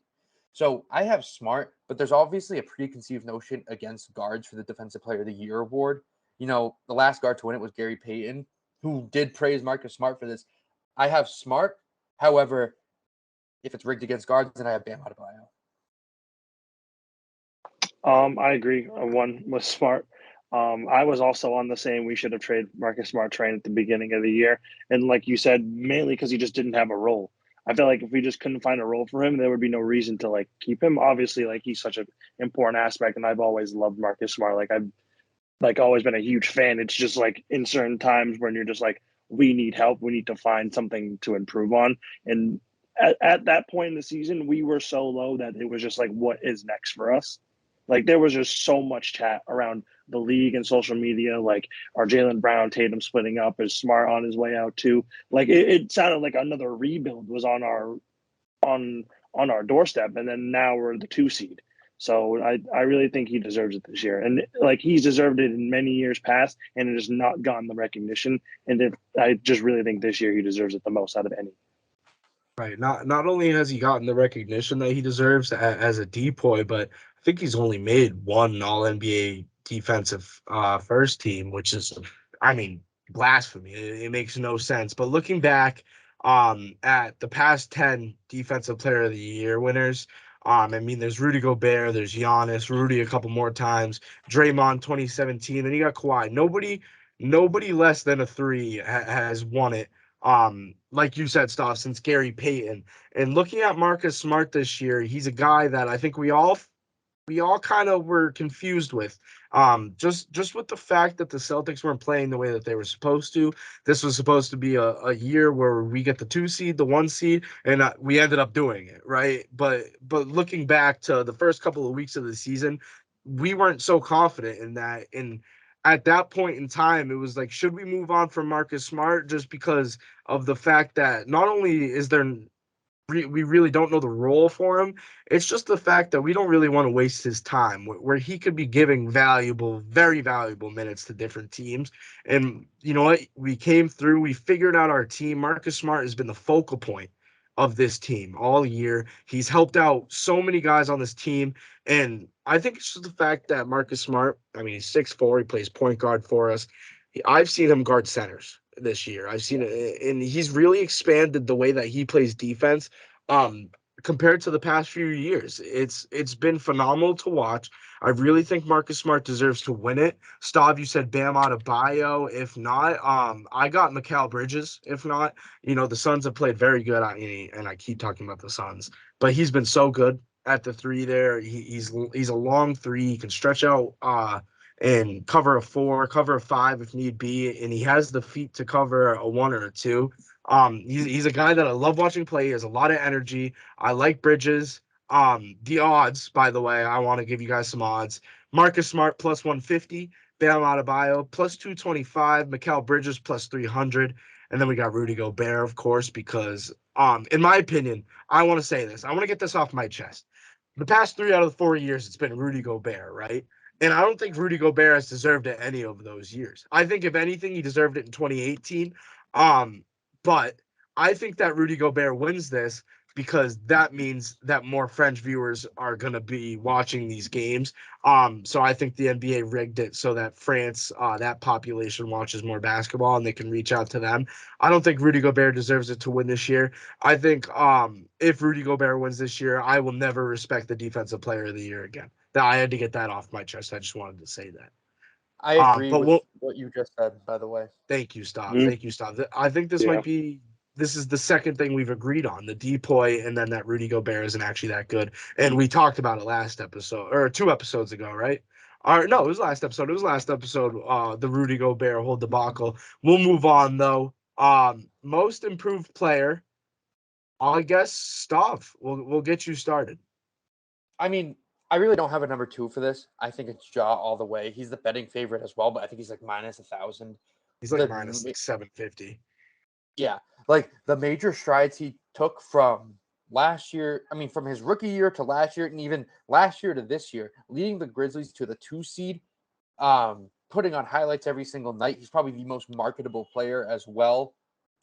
S3: So I have Smart, but there's obviously a preconceived notion against guards for the Defensive Player of the Year award. You know, the last guard to win it was Gary Payton, who did praise Marcus Smart for this. I have Smart. However, if it's rigged against guards, then I have Bam Adebayo.
S2: I agree. One was Smart. I was also on the same. We should have traded Marcus Smart train at the beginning of the year, and like you said, mainly because he just didn't have a role. I feel like if we just couldn't find a role for him, there would be no reason to like keep him. Obviously, like he's such an important aspect, and I've always loved Marcus Smart. Like I've like always been a huge fan. It's just like in certain times when you're just like, we need help, we need to find something to improve on. And at that point in the season, we were so low that it was just like, what is next for us? Like there was just so much chat around the league and social media, like our Jalen Brown, Tatum splitting up, is Smart on his way out too. Like it sounded like another rebuild was on on our doorstep, and then now we're the 2 seed. So I really think he deserves it this year, and like he's deserved it in many years past, and it has not gotten the recognition. And I just really think this year he deserves it the most out of any.
S1: Right. Not only has he gotten the recognition that he deserves as a depoy, but I think he's only made one All NBA defensive first team, which is, I mean, blasphemy. It makes no sense. But looking back at the past 10 defensive player of the year winners, I mean, there's Rudy Gobert, there's Giannis, Rudy a couple more times, Draymond 2017, then you got Kawhi. Nobody less than a three has won it. Like you said, Stoff, since Gary Payton. And looking at Marcus Smart this year, he's a guy that I think we all kind of were confused with. Just with the fact that the Celtics weren't playing the way that they were supposed to. This was supposed to be a year where we get the 2 seed, the 1 seed, and we ended up doing it, right? But looking back to the first couple of weeks of the season, we weren't so confident in that. And at that point in time, it was like, should we move on from Marcus Smart just because of the fact that not only is there we really don't know the role for him. It's just the fact that we don't really want to waste his time where he could be giving valuable, very valuable minutes to different teams. And you know what? We came through, we figured out our team. Marcus Smart has been the focal point of this team all year. He's helped out so many guys on this team. And I think it's just the fact that Marcus Smart, I mean, he's 6'4, he plays point guard for us. I've seen him guard centers this year. I've seen it, and he's really expanded the way that he plays defense. Um, Compared to the past few years, it's been phenomenal to watch. I really think Marcus Smart deserves to win it. Stav, you said Bam Adebayo. If not, I got Mikal Bridges. If not, the Suns have played very good. And I keep talking about the Suns, but he's been so good at the three there. He's a long three. He can stretch out and cover a 4, cover a 5 if need be, and he has the feet to cover a 1 or a 2. He's a guy that I love watching play. He has a lot of energy. I like Bridges. The odds, by the way, I want to give you guys some odds. Marcus Smart plus 150, Bam Adebayo plus 225, Mikal Bridges plus 300, and then we got Rudy Gobert, of course, because in my opinion, I want to say this. I want to get this off my chest. The past 3 out of the 4 years, it's been Rudy Gobert, right? And I don't think Rudy Gobert has deserved it any of those years. I think if anything, he deserved it in 2018. Um, but I think that Rudy Gobert wins this because that means that more French viewers are going to be watching these games. So I think the NBA rigged it so that France, that population watches more basketball and they can reach out to them. I don't think Rudy Gobert deserves it to win this year. I think if Rudy Gobert wins this year, I will never respect the Defensive Player of the Year again. That I had to get that off my chest. I just wanted to say that.
S3: I agree
S1: But
S3: with
S1: we'll
S3: what you just said, by the way.
S1: thank you, Stop.
S2: Mm-hmm.
S1: Thank you, Stop. I think
S2: Yeah.
S1: this is the second thing we've agreed on, the depoy, and then that Rudy Gobert isn't actually that good. And we talked about it last episode or 2 episodes ago, right? Or no, it was last episode. It was last episode. The Rudy Gobert whole debacle. We'll move on though. Most improved player. I guess Stav. We'll get you started.
S3: I mean, I really don't have a number 2 for this. I think it's Ja all the way. He's the betting favorite as well, but I think he's like minus 1,000.
S1: He's like minus like 750.
S3: Yeah, like the major strides he took from last year. I mean, from his rookie year to last year, and even last year to this year, leading the Grizzlies to the 2 seed, putting on highlights every single night. He's probably the most marketable player as well,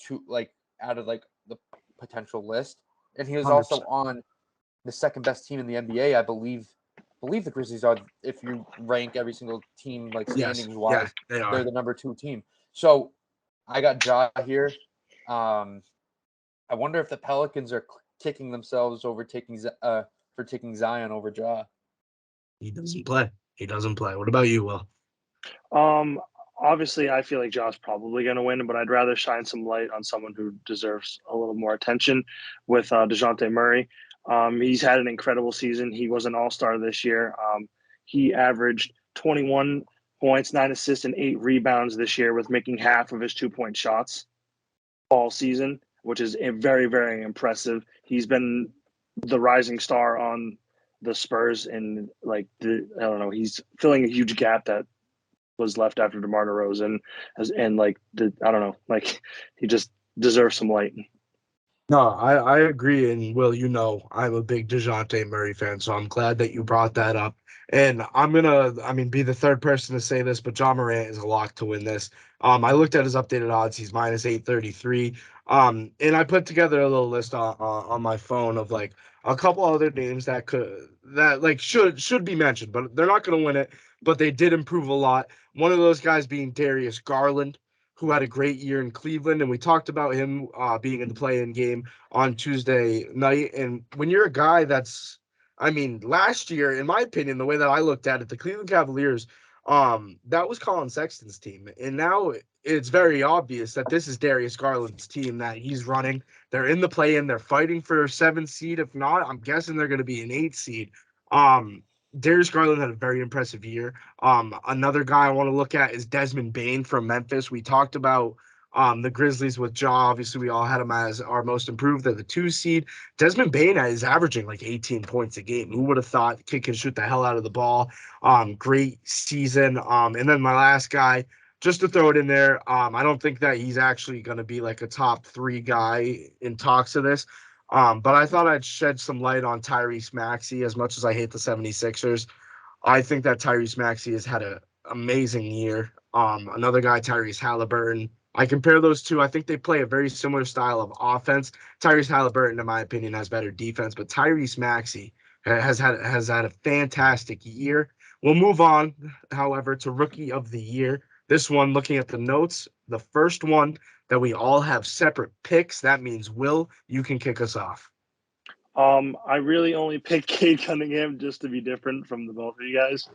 S3: to like out of like the potential list, and he was also
S1: 100%.
S3: on the second best team in the NBA. I believe the Grizzlies are, if you rank every single team like standings wise,
S1: yeah, they are.
S3: they're the number 2 team. So I got Ja here. I wonder if the Pelicans are kicking themselves over for taking Zion over Ja.
S1: He doesn't play. He doesn't play. What about you, Will?
S2: Obviously, I feel like Ja's probably going to win, but I'd rather shine some light on someone who deserves a little more attention with DeJounte Murray. He's had an incredible season. He was an all-star this year. He averaged 21 points, 9 assists, and 8 rebounds this year with making half of his 2-point shots all season, which is very, very impressive. He's been the rising star on the Spurs, and I don't know, he's filling a huge gap that was left after DeMar DeRozan, I don't know, he just deserves some light.
S1: No, I agree. And Will, I'm a big DeJounte Murray fan, so I'm glad that you brought that up. And I'm gonna, be the third person to say this, but John Morant is a lock to win this. I looked at his updated odds. He's minus 833. And I put together a little list on my phone of like a couple other names that should be mentioned, but they're not gonna win it. But they did improve a lot. One of those guys being Darius Garland, who had a great year in Cleveland, and we talked about him being in the play-in game on Tuesday night. And when you're a guy last year, in my opinion, the way that I looked at it, the Cleveland Cavaliers, that was Colin Sexton's team, and now it's very obvious that this is Darius Garland's team that he's running. They're in the play-in. They're fighting for a 7 seed. If not, I'm guessing they're going to be an 8 seed. Darius Garland had a very impressive year. Another guy I want to look at is Desmond Bane from Memphis. We talked about the Grizzlies with Ja. Obviously, we all had him as our most improved. They're the 2 seed. Desmond Bane is averaging like 18 points a game. Who would have thought the kid can shoot the hell out of the ball? Great season. And then my last guy, just to throw it in there, I don't think that he's actually going to be like a top 3 guy in talks of this. But I thought I'd shed some light on Tyrese Maxey. As much as I hate the 76ers, I think that Tyrese Maxey has had an amazing year. Another guy, Tyrese Halliburton. I compare those two. I think they play a very similar style of offense. Tyrese Halliburton, in my opinion, has better defense, but Tyrese Maxey has had a fantastic year. We'll move on, however, to Rookie of the Year. This one, looking at the notes, the first one that we all have separate picks. That means, Will, you can kick us off.
S2: I really only picked Cade Cunningham just to be different from the both of you guys.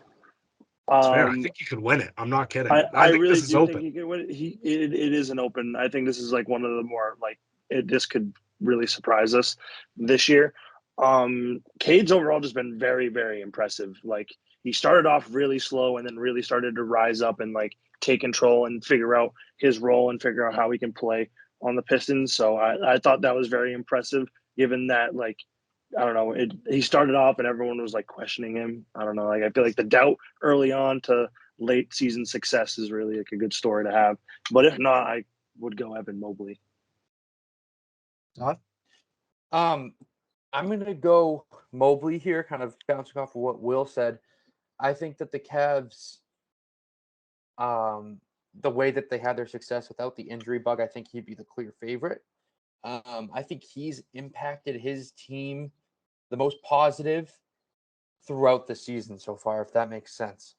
S1: It's fair. I think he could win it. I'm not kidding.
S2: I
S1: think
S2: really
S1: this is
S2: do
S1: open.
S2: think he could win it. It is an open. I think this is like one of the more this could really surprise us this year. Cade's overall just been very, very impressive. Like, he started off really slow and then really started to rise up and take control and figure out his role and figure out how he can play on the Pistons. So I thought that was very impressive, given that I don't know, he started off and everyone was questioning him. I don't know. I feel like the doubt early on to late season success is really a good story to have. But if not, I would go Evan Mobley.
S3: I'm going to go Mobley here, kind of bouncing off of what Will said. I think that the Cavs, the way that they had their success without the injury bug, I think he'd be the clear favorite. I think he's impacted his team the most positive throughout the season so far, if that makes sense.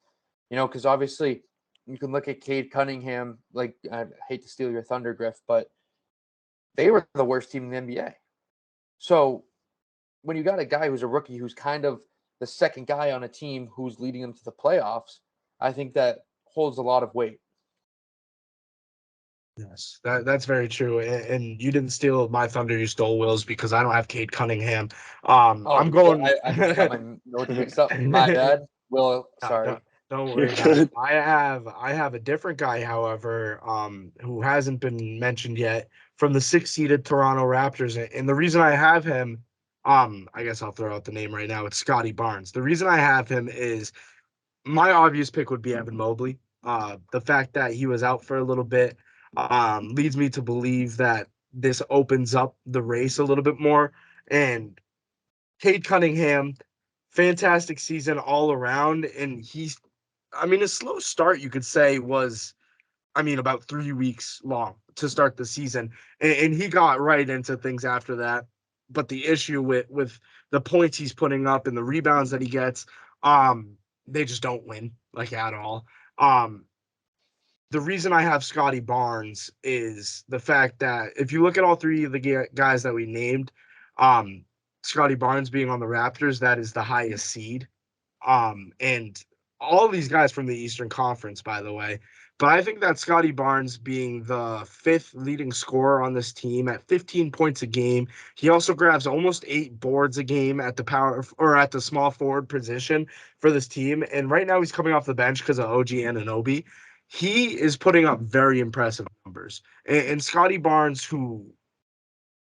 S3: Because obviously you can look at Cade Cunningham, I hate to steal your thunder, Griff, but they were the worst team in the NBA. So when you got a guy who's a rookie, who's kind of the second guy on a team who's leading them to the playoffs, I think that holds a lot of weight.
S1: Yes, that's very true. And you didn't steal my thunder; you stole Will's, because I don't have Cade Cunningham. I'm going.
S3: I got my notes mixed up. My bad. Will, sorry.
S1: Don't worry about it. I have a different guy, however, who hasn't been mentioned yet, from the 6-seeded Toronto Raptors. And the reason I have him, I guess I'll throw out the name right now. It's Scotty Barnes. The reason I have him is my obvious pick would be Evan Mobley. The fact that he was out for a little bit leads me to believe that this opens up the race a little bit more. And Cade Cunningham, fantastic season all around. And a slow start, you could say, was, about 3 weeks long to start the season. And he got right into things after that. but the issue with the points he's putting up and the rebounds that he gets, they just don't win like at all. The reason I have Scotty Barnes is the fact that if you look at all three of the guys that we named, Scotty Barnes being on the Raptors, that is the highest seed. And all of these guys from the Eastern Conference, by the way. But I think that Scotty Barnes being the fifth leading scorer on this team at 15 points a game, he also grabs almost 8 boards a game at the power or at the small forward position for this team. And right now he's coming off the bench because of OG Anunoby. He is putting up very impressive numbers. And Scotty Barnes, who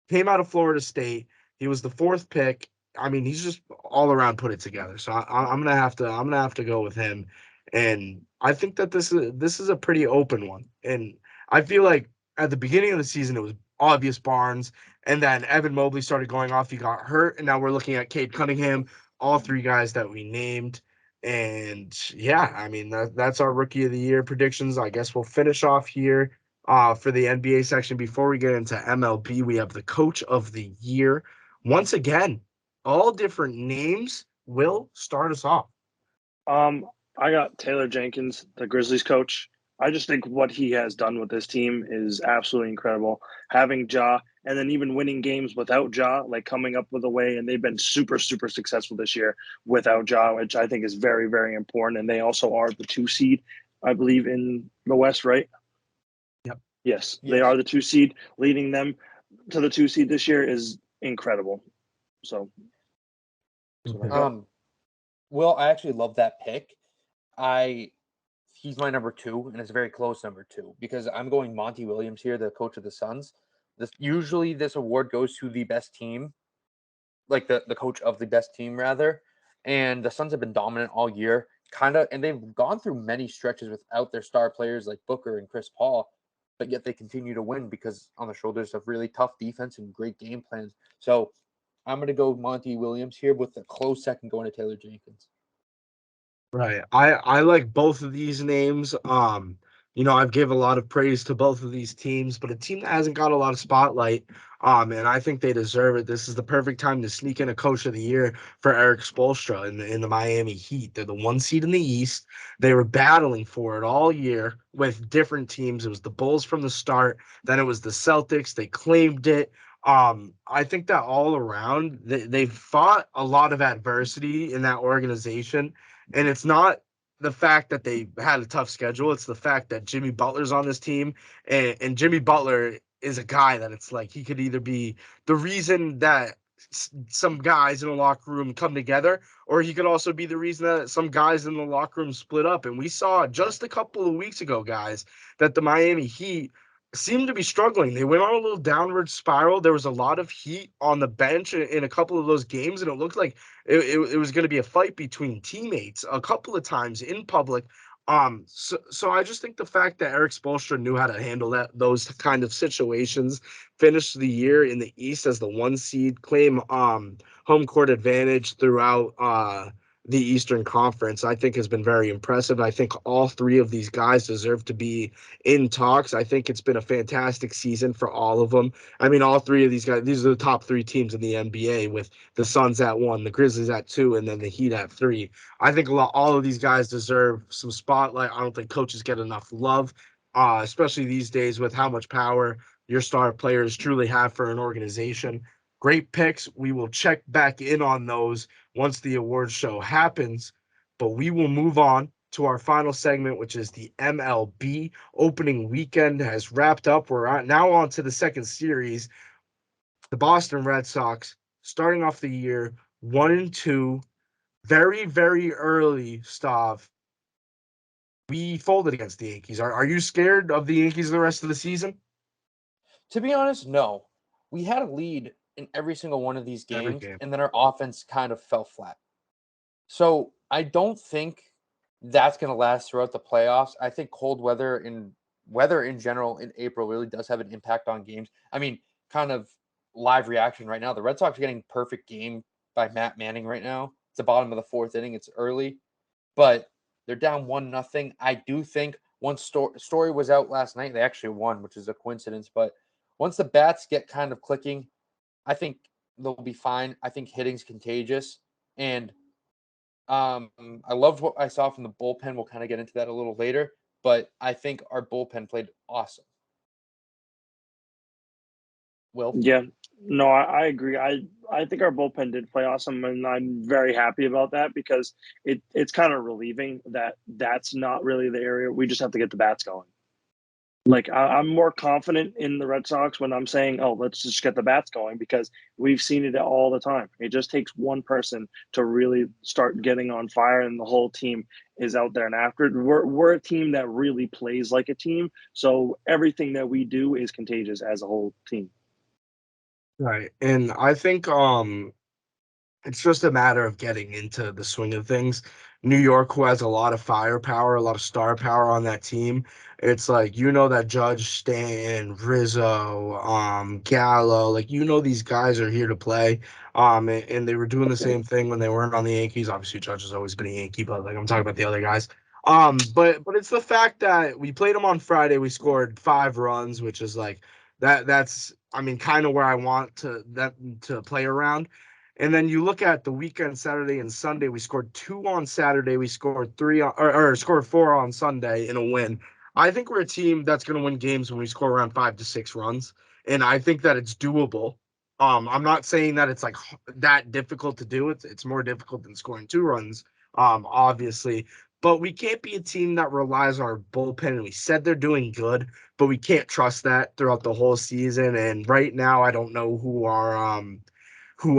S1: came out of Florida State. He was the fourth pick. I mean, he's just all around put it together. So I'm gonna have to go with him. And I think that this is a pretty open one. And I feel like at the beginning of the season it was obvious Barnes, and then Evan Mobley started going off. He got hurt, and now we're looking at Cade Cunningham. All three guys that we named. And yeah, I mean that's our rookie of the year predictions. I guess we'll finish off here for the NBA section. Before we get into MLB, we have the coach of the year. Once again, all different names. Will start us off.
S2: I got Taylor Jenkins, the Grizzlies coach. I just think what he has done with this team is absolutely incredible. Having Ja and then even winning games without Ja, like coming up with a way, and they've been super, super successful this year without Ja, which I think is very, very important. And they also are the 2 seed, I believe, in the West, right?
S1: Yep.
S2: Yes, they are the 2 seed. Leading them to the 2 seed this year is incredible. So,
S3: Will, I actually love that pick. He's my number 2, and it's a very close number 2 because I'm going Monty Williams here, the coach of the Suns. Usually this award goes to the best team, like the coach of the best team rather. And the Suns have been dominant all year, and they've gone through many stretches without their star players like Booker and Chris Paul, but yet they continue to win because on the shoulders of really tough defense and great game plans. So I'm going to go Monty Williams here with a close second going to Taylor Jenkins.
S1: Right. I like both of these names. I've gave a lot of praise to both of these teams, but a team that hasn't got a lot of spotlight, and I think they deserve it. This is the perfect time to sneak in a coach of the year for Eric Spoelstra in the Miami Heat. They're the 1 seed in the East. They were battling for it all year with different teams. It was the Bulls from the start, then it was the Celtics. They claimed it. I think that all around they fought a lot of adversity in that organization. And it's not the fact that they had a tough schedule. It's the fact that Jimmy Butler's on this team. And Jimmy Butler is a guy that it's like he could either be the reason that some guys in the locker room come together, or he could also be the reason that some guys in the locker room split up. And we saw just a couple of weeks ago, guys, that the Miami Heat seemed to be struggling. They went on a little downward spiral. There was a lot of heat on the bench in a couple of those games, and it looked like it was going to be a fight between teammates a couple of times in public. So I just think the fact that Eric Spoelstra knew how to handle those kind of situations, finished the year in the East as the 1 seed, claim home court advantage throughout the Eastern Conference, I think has been very impressive. I think all three of these guys deserve to be in talks. I think it's been a fantastic season for all of them. I mean, all three of these guys, these are the top 3 teams in the NBA with the Suns at 1, the Grizzlies at 2, and then the Heat at 3. I think all of these guys deserve some spotlight. I don't think coaches get enough love, especially these days with how much power your star players truly have for an organization. Great picks. We will check back in on those once the awards show happens, but we will move on to our final segment, which is the MLB opening weekend has wrapped up. We're now on to the second series. The Boston Red Sox starting off the year 1-2, very, very early, Stav. We folded against the Yankees. Are you scared of the Yankees the rest of the season?
S3: To be honest, no. We had a lead in every single one of these games, and then our offense kind of fell flat. So I don't think that's going to last throughout the playoffs. I think cold weather in general in April really does have an impact on games. I mean, kind of live reaction right now. The Red Sox are getting perfect game by Matt Manning right now. It's the bottom of the 4th inning. It's early, but they're down 1-0. I do think once Story was out last night, they actually won, which is a coincidence. But once the bats get kind of clicking, I think they'll be fine. I think hitting's contagious, and I loved what I saw from the bullpen. We'll kind of get into that a little later, but I think our bullpen played awesome. Will?
S2: Yeah, no, I agree. I think our bullpen did play awesome, and I'm very happy about that because it's kind of relieving that that's not really the area. We just have to get the bats going. Like I'm more confident in the Red Sox when I'm saying, "Oh, let's just get the bats going," because we've seen it all the time. It just takes one person to really start getting on fire, and the whole team is out there and after it. We're a team that really plays like a team, so everything that we do is contagious as a whole team.
S1: Right. And I think it's just a matter of getting into the swing of things. New York, who has a lot of firepower, a lot of star power on that team. It's like, that Judge, Stanton, Rizzo, Gallo, like, these guys are here to play. And they were doing the same thing when they weren't on the Yankees. Obviously, Judge has always been a Yankee, but like I'm talking about the other guys. But it's the fact that we played them on Friday. We scored 5 runs, which is like that's I mean kind of where I want to play around. And then you look at the weekend, Saturday and Sunday. We scored 2 on Saturday. We scored 3 or scored 4 on Sunday in a win. I think we're a team that's going to win games when we score around 5 to 6 runs, and I think that it's doable. I'm not saying that it's like that difficult to do. It's more difficult than scoring 2 runs, obviously. But we can't be a team that relies on our bullpen. And we said they're doing good, but we can't trust that throughout the whole season. And right now, I don't know who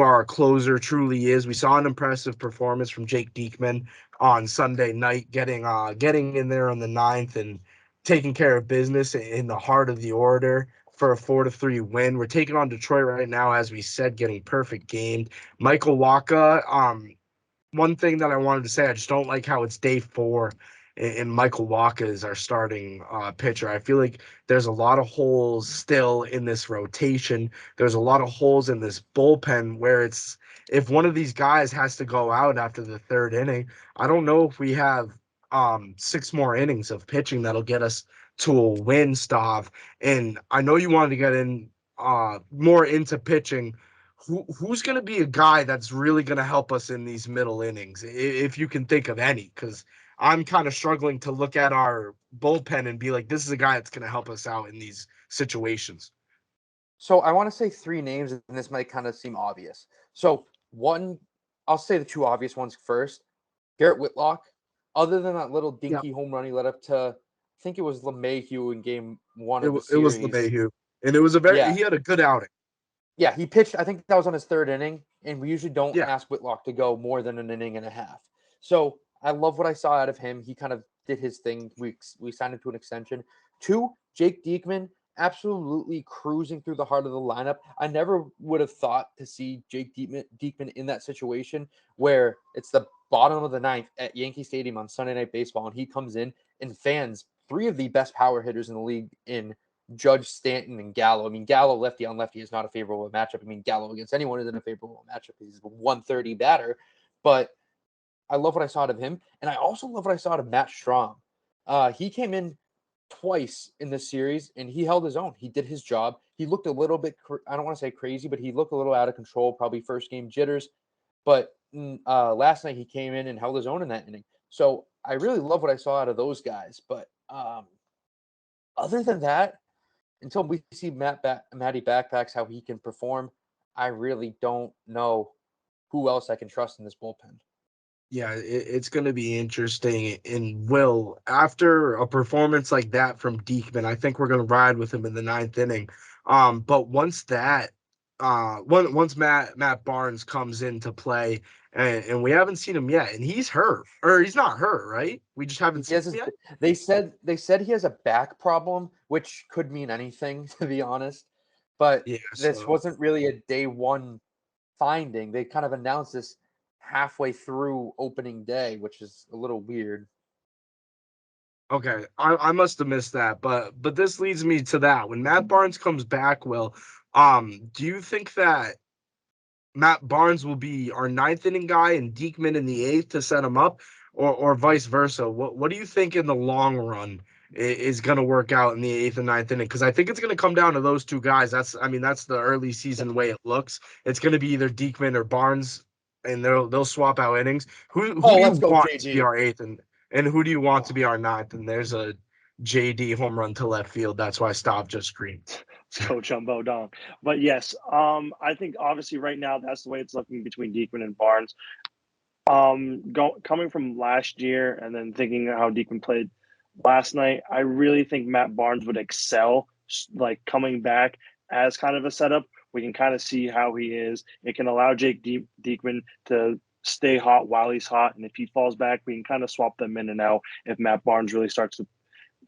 S1: our closer truly is. We saw an impressive performance from Jake Diekman on Sunday night, getting in there on the ninth and taking care of business in the heart of the order for a 4-3 win. We're taking on Detroit right now, as we said, getting perfect gamed. Michael Waka, one thing that I wanted to say, I just don't like how it's day 4 and Michael Wacha is our starting pitcher. I feel like there's a lot of holes still in this rotation. There's a lot of holes in this bullpen where it's if one of these guys has to go out after the 3rd inning, I don't know if we have 6 more innings of pitching that'll get us to a win, Stav. And I know you wanted to get in more into pitching. Who's going to be a guy that's really going to help us in these middle innings, if you can think of any? Because I'm kind of struggling to look at our bullpen and be like, this is a guy that's going to help us out in these situations.
S3: So I want to say 3 names, and this might kind of seem obvious. So one, I'll say the 2 obvious ones first. Garrett Whitlock. Other than that little dinky home run he led up to, I think it was LeMahieu in game 1 of the
S1: It was
S3: series.
S1: LeMahieu, and it was he had a good outing.
S3: Yeah, he pitched. I think that was on his 3rd inning, and we usually don't
S1: Yeah.
S3: ask Whitlock to go more than an inning and a half. So I love what I saw out of him. He kind of did his thing. We signed him to an extension. 2, Jake Diekman, absolutely cruising through the heart of the lineup. I never would have thought to see Jake Diekman in that situation where it's the bottom of the 9th at Yankee Stadium on Sunday Night Baseball, and he comes in and fans 3 of the best power hitters in the league in Judge, Stanton, and Gallo. I mean, Gallo lefty on lefty is not a favorable matchup. I mean, Gallo against anyone isn't a favorable matchup because he's a 130 batter. But I love what I saw out of him, and I also love what I saw out of Matt Strahm. He came in twice in this series, and he held his own. He did his job. He looked a little bit, I don't want to say crazy, but he looked a little out of control, probably first game jitters. But last night he came in and held his own in that inning. So I really love what I saw out of those guys. But other than that, until we see Matty Backpacks, how he can perform, I really don't know who else I can trust in this bullpen.
S1: Yeah, it's going to be interesting. And Will, after a performance like that from Diekman, I think we're going to ride with him in the 9th inning. But once Matt Barnes comes into play, and we haven't seen him yet, and he's hurt, or he's not hurt, right? We just haven't seen him yet.
S3: They said he has a back problem, which could mean anything, to be honest. But this wasn't really a day 1 finding. They kind of announced this halfway through opening day, which is a little weird.
S1: Okay, I must have missed that, but this leads me to that. When Matt Barnes comes back, Will, do you think that Matt Barnes will be our 9th inning guy and Diekman in the 8th to set him up, or vice versa? What do you think in the long run is going to work out in the 8th and 9th inning, because I think it's going to come down to those two guys. That's the early season way it looks. It's going to be either Diekman or Barnes, and they'll swap out innings. Who do you
S3: Let's go,
S1: want to be
S3: JD.
S1: our 8th, and who do you want to be our 9th? And there's a JD home run to left field. That's why Stav just screamed.
S2: Let's go Jumbo Dong. But yes, I think obviously right now that's the way it's looking between Diekman and Barnes. Coming from last year and then thinking how Deacon played last night, I really think Matt Barnes would excel, like coming back as kind of a setup. We can kind of see how he is. It can allow Jake Diekman to stay hot while he's hot, and if he falls back, we can kind of swap them in and out. If Matt Barnes really starts to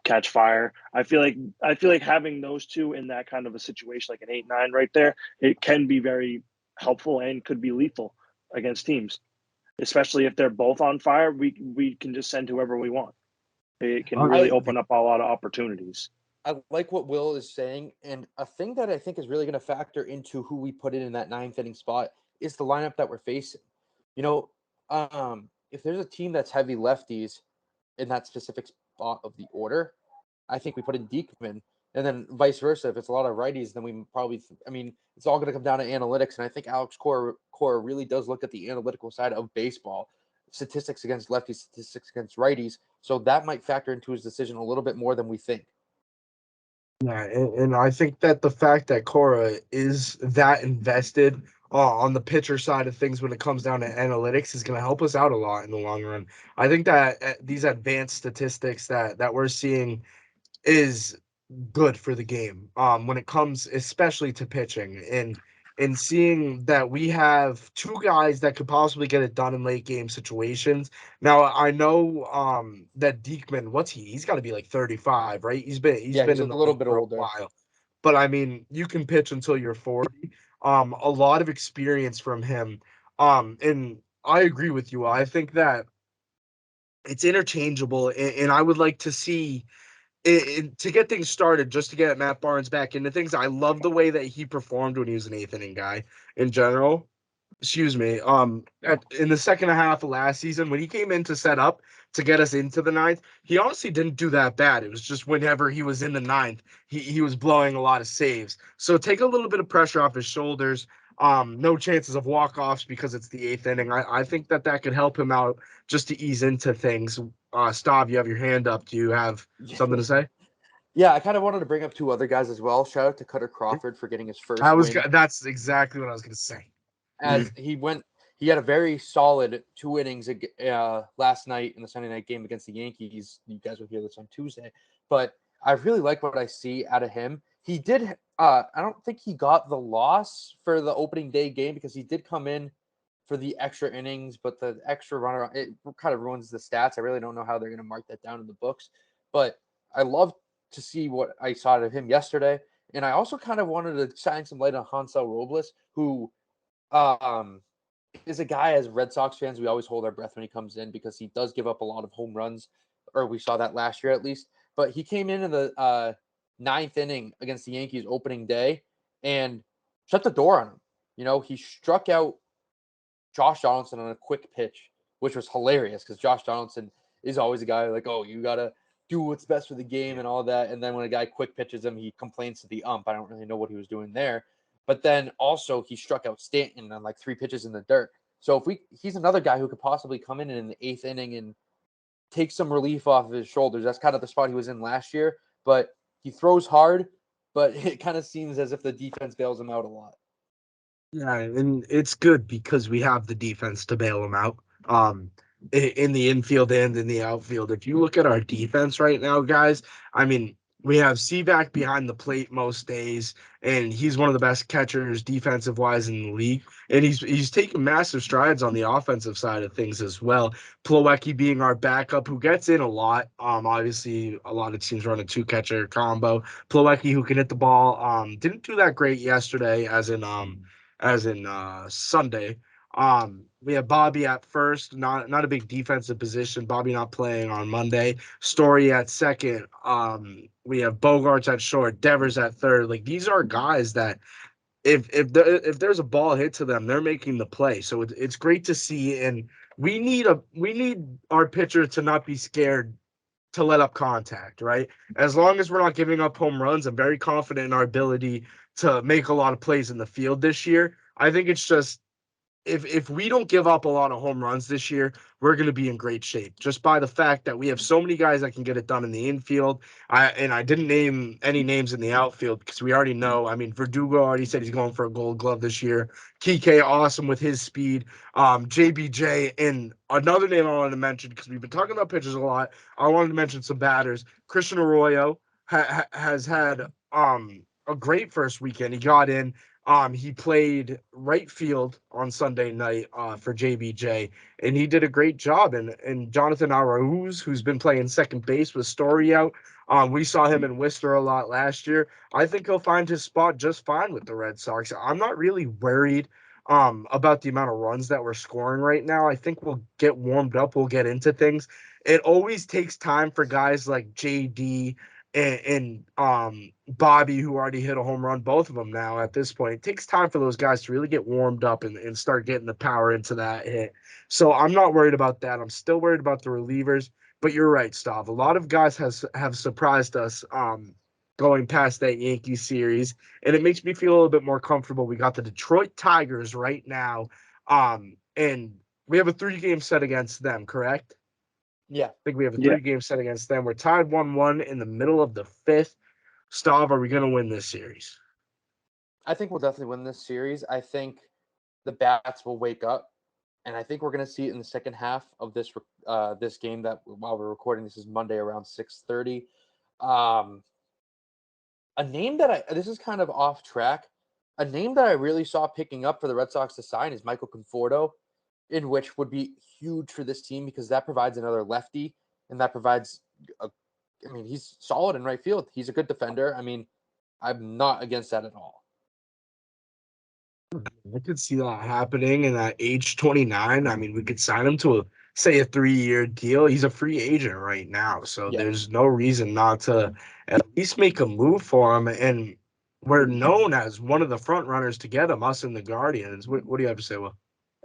S2: catch fire, I feel like having those two in that kind of a situation, like an 8-9 right there, it can be very helpful and could be lethal against teams, especially if they're both on fire. We can just send whoever we want. It can really open up a lot of opportunities.
S3: I like what Will is saying, and a thing that I think is really going to factor into who we put in that 9th inning spot is the lineup that we're facing. You know, if there's a team that's heavy lefties in that specific spot of the order, I think we put in Diekman, and then vice versa. If it's a lot of righties, then we probably, it's all going to come down to analytics, and I think Alex Cora really does look at the analytical side of baseball, statistics against lefties, statistics against righties, so that might factor into his decision a little bit more than we think.
S1: Yeah, and I think that the fact that Cora is that invested on the pitcher side of things when it comes down to analytics is going to help us out a lot in the long run. I think that these advanced statistics that we're seeing is good for the game when it comes especially to pitching, and seeing that we have two guys that could possibly get it done in late game situations. Now I know that Diekman, he's got to be like 35, right? He's been
S3: He's
S1: in
S3: a
S1: the
S3: little
S1: league
S3: bit
S1: for a
S3: older.
S1: while, but I mean, you can pitch until you're 40. A lot of experience from him, and I agree with you. I think that it's interchangeable, and I would like to see to get things started, just to get Matt Barnes back into things. I love the way that he performed when he was an 8th inning guy in general. Excuse me. In the second half of last season, when he came in to set up to get us into the 9th, he honestly didn't do that bad. It was just whenever he was in the 9th, he was blowing a lot of saves. So take a little bit of pressure off his shoulders. No chances of walk-offs because it's the 8th inning. I think that could help him out just to ease into things. Stav, you have your hand up. Do you have something to say?
S3: Yeah, I kind of wanted to bring up two other guys as well. Shout out to Cutter Crawford for getting his first win.
S1: That's exactly what I was going to say.
S3: As he had a very solid 2 innings last night in the Sunday night game against the Yankees. You guys will hear this on Tuesday, but I really like what I see out of him. He did. I don't think he got the loss for the opening day game because he did come in for the extra innings, but the extra runner, it kind of ruins the stats. I really don't know how they're going to mark that down in the books, but I love to see what I saw out of him yesterday. And I also kind of wanted to shine some light on Hansel Robles, who is a guy, as Red Sox fans, we always hold our breath when he comes in because he does give up a lot of home runs, or we saw that last year at least. But he came in the 9th inning against the Yankees opening day and shut the door on him. You know, he struck out Josh Donaldson on a quick pitch, which was hilarious because Josh Donaldson is always a guy like, oh, you got to do what's best for the game and all that. And then when a guy quick pitches him, he complains to the ump. I don't really know what he was doing there. But then also he struck out Stanton on like 3 pitches in the dirt. So he's another guy who could possibly come in the 8th inning and take some relief off of his shoulders. That's kind of the spot he was in last year. But he throws hard, but it kind of seems as if the defense bails him out a lot.
S1: Yeah, and it's good because we have the defense to bail him out. In the infield and in the outfield. If you look at our defense right now, guys, I mean, we have Seaback behind the plate most days, and he's one of the best catchers defensive wise in the league. And he's taking massive strides on the offensive side of things as well. Plawecki being our backup, who gets in a lot. Obviously, a lot of teams run a 2-catcher combo. Plawecki, who can hit the ball, didn't do that great yesterday, as in Sunday. We have Bobby at first, not a big defensive position. Bobby not playing on Monday. Story at second. We have Bogarts at short, Devers at third. Like, these are guys that if there's a ball hit to them, they're making the play. So it's great to see, and we need our pitcher to not be scared to let up contact, right? As long as we're not giving up home runs, I'm very confident in our ability to make a lot of plays in the field this year. I think it's just if we don't give up a lot of home runs this year, we're going to be in great shape just by the fact that we have so many guys that can get it done in the infield. I didn't name any names in the outfield because we already know. I mean, Verdugo already said he's going for a Gold Glove this year. Kike awesome with his speed. JBJ and another name I wanted to mention because we've been talking about pitchers a lot. I wanted to mention some batters. Christian Arroyo has had a great first weekend. He got in. He played right field on Sunday night for JBJ, and he did a great job. And Jonathan Arauz, who's been playing second base with Story out, we saw him in Worcester a lot last year. I think he'll find his spot just fine with the Red Sox. I'm not really worried about the amount of runs that we're scoring right now. I think we'll get warmed up. We'll get into things. It always takes time for guys like JD and Bobby, who already hit a home run, both of them now at this point. It takes time for those guys to really get warmed up and start getting the power into that hit. So I'm not worried about that. I'm still worried about the relievers. But you're right, Stav. A lot of guys have surprised us going past that Yankee series, and it makes me feel a little bit more comfortable. We got the Detroit Tigers right now, and we have a 3-game set against them, correct?
S3: Yeah.
S1: I think we have a
S2: Yeah.
S1: 3-game set against them. We're tied 1-1 in the middle of the 5th. Stav, are we going to win this series?
S3: I think we'll definitely win this series. I think the bats will wake up, and I think we're going to see it in the second half of this game. That while we're recording, this is Monday around 6:30. A name that this is kind of off track. A name that I really saw picking up for the Red Sox to sign is Michael Conforto, in which would be huge for this team because that provides another lefty, and that provides he's solid in right field. He's a good defender. I mean, I'm not against that at all.
S1: I could see that happening. And at age 29, I mean, we could sign him to say a 3-year deal. He's a free agent right now, so
S3: Yeah.
S1: there's no reason not to at least make a move for him. And we're known as one of the front runners to get him, us and the Guardians. What do you have to say, Will?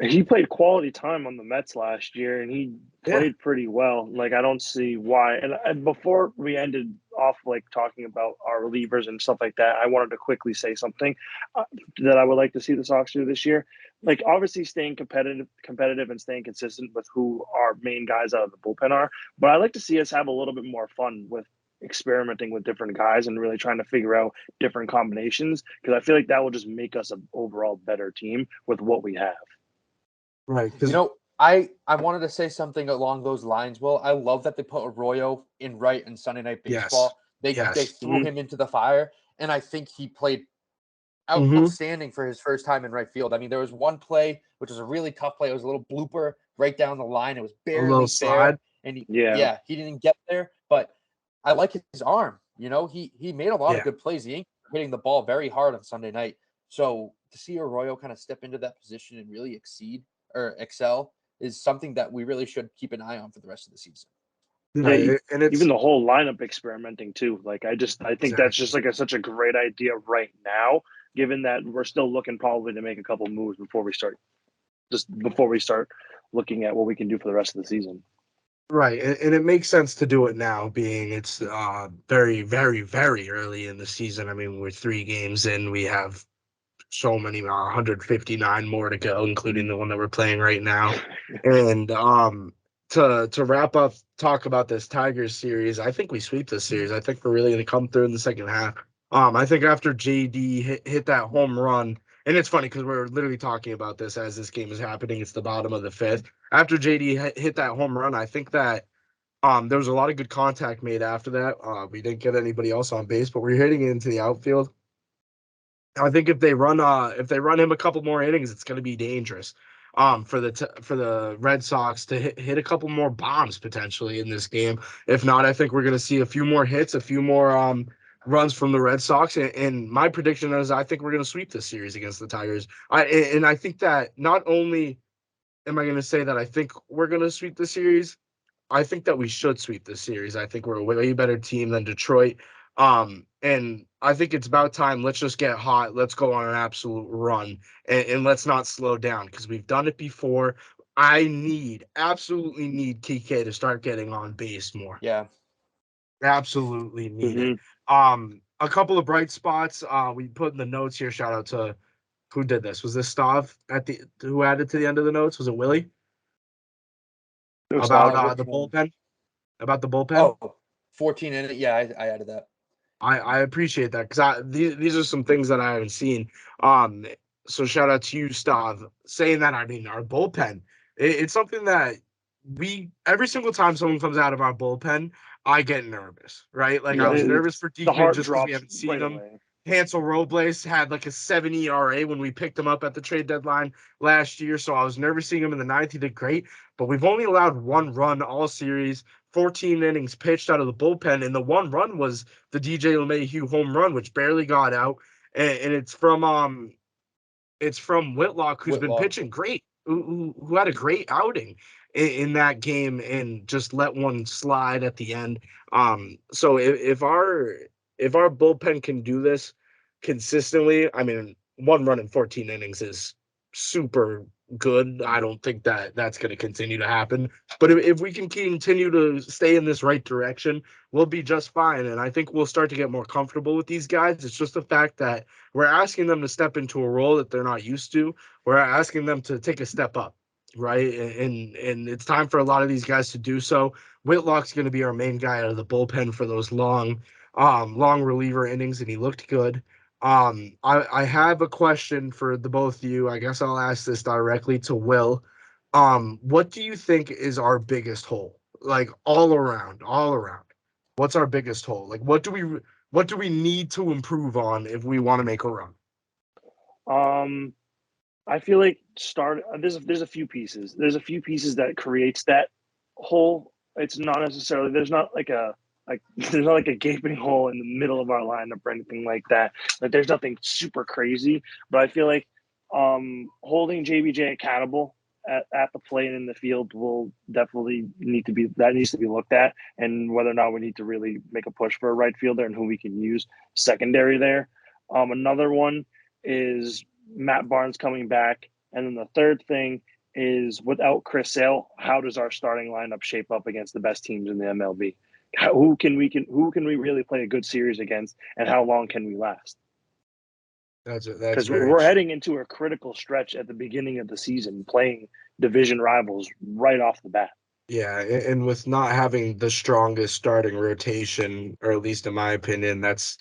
S2: He played quality time on the Mets last year, and he
S1: Yeah.
S2: played pretty well. Like, I don't see why. And before we ended off, like, talking about our relievers and stuff like that, I wanted to quickly say something that I would like to see the Sox do this year. Like, obviously staying competitive and staying consistent with who our main guys out of the bullpen are. But I like to see us have a little bit more fun with experimenting with different guys and really trying to figure out different combinations, because I feel like that will just make us an overall better team with what we have.
S1: Right.
S3: I wanted to say something along those lines. Well, I love that they put Arroyo in right in Sunday Night Baseball. They threw him into the fire, and I think he played outstanding for his first time in right field. I mean, there was one play which was a really tough play. It was a little blooper right down the line. It was barely fair, and he didn't get there. But I like his arm. He made a lot of good plays. The Yankees were hitting the ball very hard on Sunday night. So to see Arroyo kind of step into that position and really excel is something that we really should keep an eye on for the rest of the season.
S2: Yeah, and even the whole lineup experimenting too. Like, I think that's just like such a great idea right now, given that we're still looking probably to make a couple moves before we start looking at what we can do for the rest of the season.
S1: Right, and it makes sense to do it now, being it's very, very, very early in the season. I mean, we're 3 games in. We have so many 159 more to go, including the one that we're playing right now. And to wrap up, talk about this Tigers series. I think we sweep this series. I think we're really going to come through in the second half. I think after JD hit that home run, and it's funny because we're literally talking about this as this game is happening. It's the bottom of the 5th. After JD hit that home run, I think that there was a lot of good contact made after that. We didn't get anybody else on base, but we're hitting it into the outfield. I think if they run him a couple more innings, it's going to be dangerous. For the Red Sox to hit a couple more bombs potentially in this game. If not, I think we're going to see a few more hits, a few more runs from the Red Sox. And my prediction is I think we're going to sweep this series against the Tigers. I think that not only am I going to say that I think we're going to sweep the series, I think that we should sweep this series. I think we're a way better team than Detroit. And I think it's about time. Let's just get hot. Let's go on an absolute run and let's not slow down because we've done it before. I absolutely need Kike to start getting on base more.
S3: Yeah.
S1: Absolutely need it.
S2: Mm-hmm.
S1: A couple of bright spots. We put in the notes here. Shout out to who did this. Was this Stav who added to the end of the notes? Was it Willie? About
S3: Which
S1: the
S3: one?
S1: bullpen? About the bullpen?
S3: Oh, 14 in it. Yeah, I added that.
S1: I appreciate that because these are some things that I haven't seen. Um, so shout out to you, Stav. Saying that, I mean, our bullpen, it's something that we every single time someone comes out of our bullpen, I get nervous, right? Like I
S2: Yeah,
S1: was nervous for
S2: the
S1: DK
S2: heart
S1: just because we
S2: drops
S1: haven't seen
S2: right
S1: him.
S2: away.
S1: Hansel Robles had like a 7 ERA when we picked him up at the trade deadline last year. So I was nervous seeing him in the ninth. He did great, but we've only allowed one run all series, 14 innings pitched out of the bullpen. And the one run was the DJ LeMahieu home run, which barely got out. And it's from Whitlock, who's been
S3: Whitlock.
S1: pitching great, who had a great outing in that game and just let one slide at the end. So if our bullpen can do this consistently, I mean, one run in 14 innings is super good. I don't think that that's going to continue to happen. But if we can continue to stay in this right direction, we'll be just fine. And I think we'll start to get more comfortable with these guys. It's just the fact that we're asking them to step into a role that they're not used to. We're asking them to take a step up, right? And it's time for a lot of these guys to do so. Whitlock's going to be our main guy out of the bullpen for those long reliever innings, and he looked good. I have a question for the both of you. I guess I'll ask this directly to Will. What do you think is our biggest hole? Like all around, all around. What's our biggest hole? Like what do we need to improve on if we want to make a run?
S2: Um, I feel like there's a few pieces. There's a few pieces that creates that hole. It's not necessarily there's not like a gaping hole in the middle of our lineup or anything like that. Like there's nothing super crazy, but I feel like holding JBJ accountable at the plate and in the field will definitely needs to be looked at, and whether or not we need to really make a push for a right fielder and who we can use secondary there. Another one is Matt Barnes coming back. And then the third thing is without Chris Sale, how does our starting lineup shape up against the best teams in the MLB? Who can we really play a good series against, and how long can we last?
S1: That's
S2: Because
S1: very
S2: we're
S1: true.
S2: heading into a critical stretch at the beginning of the season, playing division rivals right off the bat.
S1: Yeah, and with not having the strongest starting rotation, or at least in my opinion, that's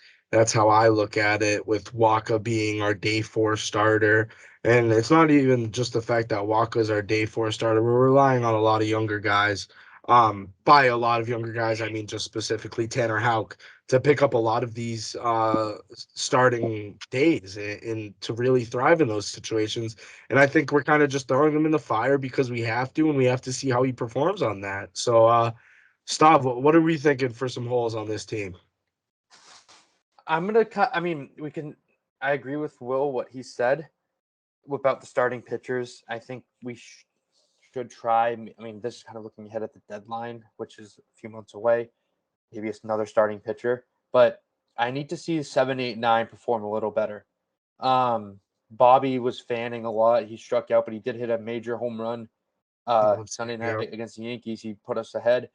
S1: how I look at it, with Waka being our day four starter. And it's not even just the fact that Waka is our day four starter. We're relying on a lot of younger guys. By a lot of younger guys, I mean just specifically Tanner Houck to pick up a lot of these starting days and to really thrive in those situations. And I think we're kind of just throwing him in the fire because we have to, and we have to see how he performs on that. So, Stav, what are we thinking for some holes on this team?
S3: I'm gonna cut. I mean, we can. I agree with Will what he said about the starting pitchers. I think we should try. I mean, this is kind of looking ahead at the deadline, which is a few months away. Maybe it's another starting pitcher, but I need to see 7, 8, 9 perform a little better. Bobby was fanning a lot. He struck out, but he did hit a major home run Sunday night
S1: Yeah.
S3: against the Yankees. He put us ahead.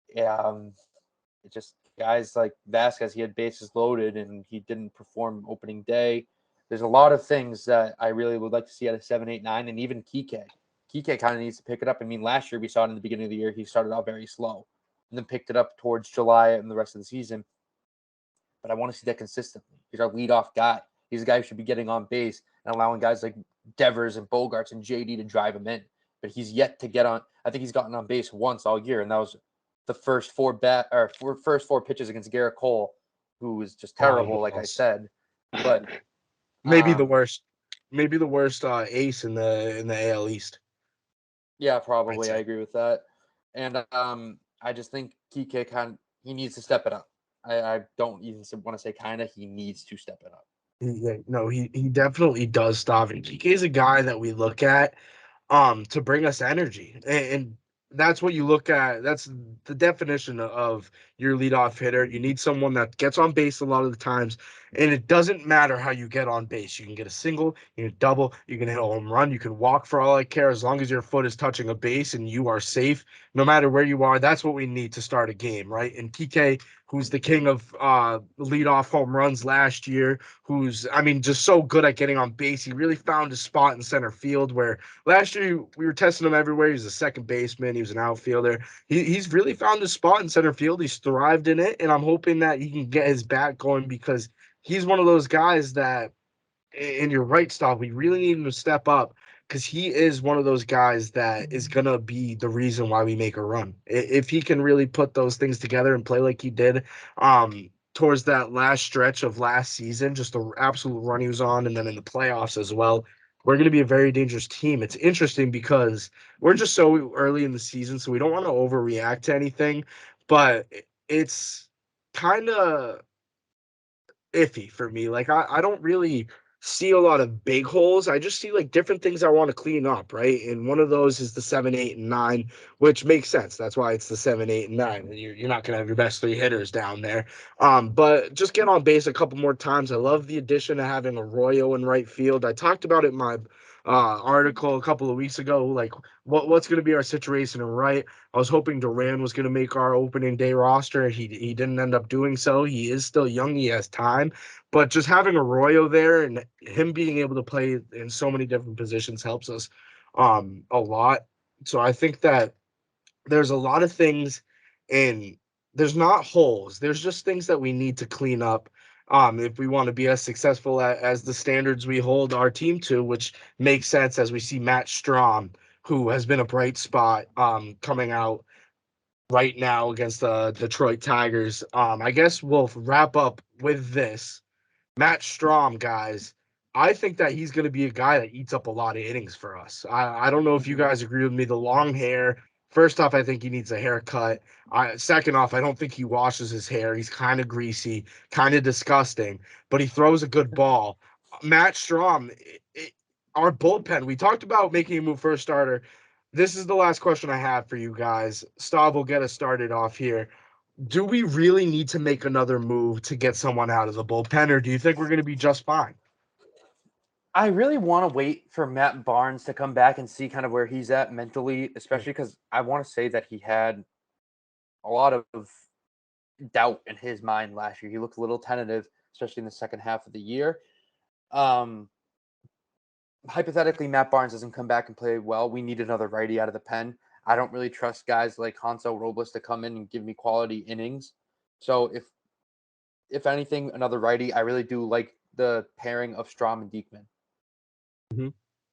S3: It just guys like Vasquez, he had bases loaded and he didn't perform opening day. There's a lot of things that I really would like to see out of 7, 8, 9, and even Kike. Kike kind of needs to pick it up. I mean, last year we saw it in the beginning of the year. He started out very slow and then picked it up towards July and the rest of the season. But I want to see that consistently. He's our leadoff guy. He's a guy who should be getting on base and allowing guys like Devers and Bogarts and JD to drive him in. But he's yet to get on. I think he's gotten on base once all year, and that was the first four pitches against Garrett Cole, who was just terrible, like I said. But
S1: maybe the worst, maybe the worst ace in the AL East.
S3: yeah,
S1: I'd
S3: probably I
S1: say.
S3: agree with that. And I just think Kike he needs to step it up. I don't even want to say kind of. He needs to step it up.
S1: No, he definitely does, Stav. And Kike is a guy that we look at to bring us energy, and that's what you look at. That's the definition of your leadoff hitter. You need someone that gets on base a lot of the times, and it doesn't matter how you get on base. You can get a single, you can double, you can hit a home run, you can walk, for all I care, as long as your foot is touching a base and you are safe no matter where you are. That's what we need to start a game, right? And TK, who's the king of leadoff home runs last year, who's, I mean, just so good at getting on base. He really found his spot in center field, where last year we were testing him everywhere. He was a second baseman. He was an outfielder. He's really found his spot in center field. He's thrived in it, and I'm hoping that he can get his bat going, because he's one of those guys that, in your right stop, we really need him to step up, because he is one of those guys that is going to be the reason why we make a run. If he can really put those things together and play like he did towards that last stretch of last season, just the absolute run he was on, and then in the playoffs as well, we're going to be a very dangerous team. It's interesting because we're just so early in the season, so we don't want to overreact to anything, but it's kind of iffy for me. Like, I don't really see a lot of big holes. I just see like different things I want to clean up, right? And one of those is the 7, 8, and 9, which makes sense. That's why it's the 7, 8, and 9. You're not gonna have your best 3 hitters down there. But just get on base a couple more times. I love the addition of having Arroyo in right field. I talked about it in my article a couple of weeks ago, like what's going to be our situation in right. I was hoping Duran was going to make our opening day roster. He didn't end up doing so. He is still young. He has time. But just having Arroyo there and him being able to play in so many different positions helps us a lot. So I think that there's a lot of things, and there's not holes. There's just things that we need to clean up if we want to be as successful as the standards we hold our team to, which makes sense as we see Matt Strahm, who has been a bright spot coming out right now against the Detroit Tigers. I guess we'll wrap up with this. Matt Strahm, guys, I think that he's going to be a guy that eats up a lot of innings for us. I don't know if you guys agree with me. The long hair, first off, I think he needs a haircut. Second off, I don't think he washes his hair. He's kind of greasy, kind of disgusting, but he throws a good ball. Matt Strahm, our bullpen, we talked about making a move for a starter. This is the last question I have for you guys. Stav will get us started off here. Do we really need to make another move to get someone out of the bullpen, or do you think we're going to be just fine?
S3: I really want to wait for Matt Barnes to come back and see kind of where he's at mentally, especially because I want to say that he had a lot of doubt in his mind last year. He looked a little tentative, especially in the second half of the year. Hypothetically, Matt Barnes doesn't come back and play well. We need another righty out of the pen. I don't really trust guys like Hansel Robles to come in and give me quality innings. So if anything, another righty. I really do like the pairing of Strahm and Diekman.
S1: Mm-hmm.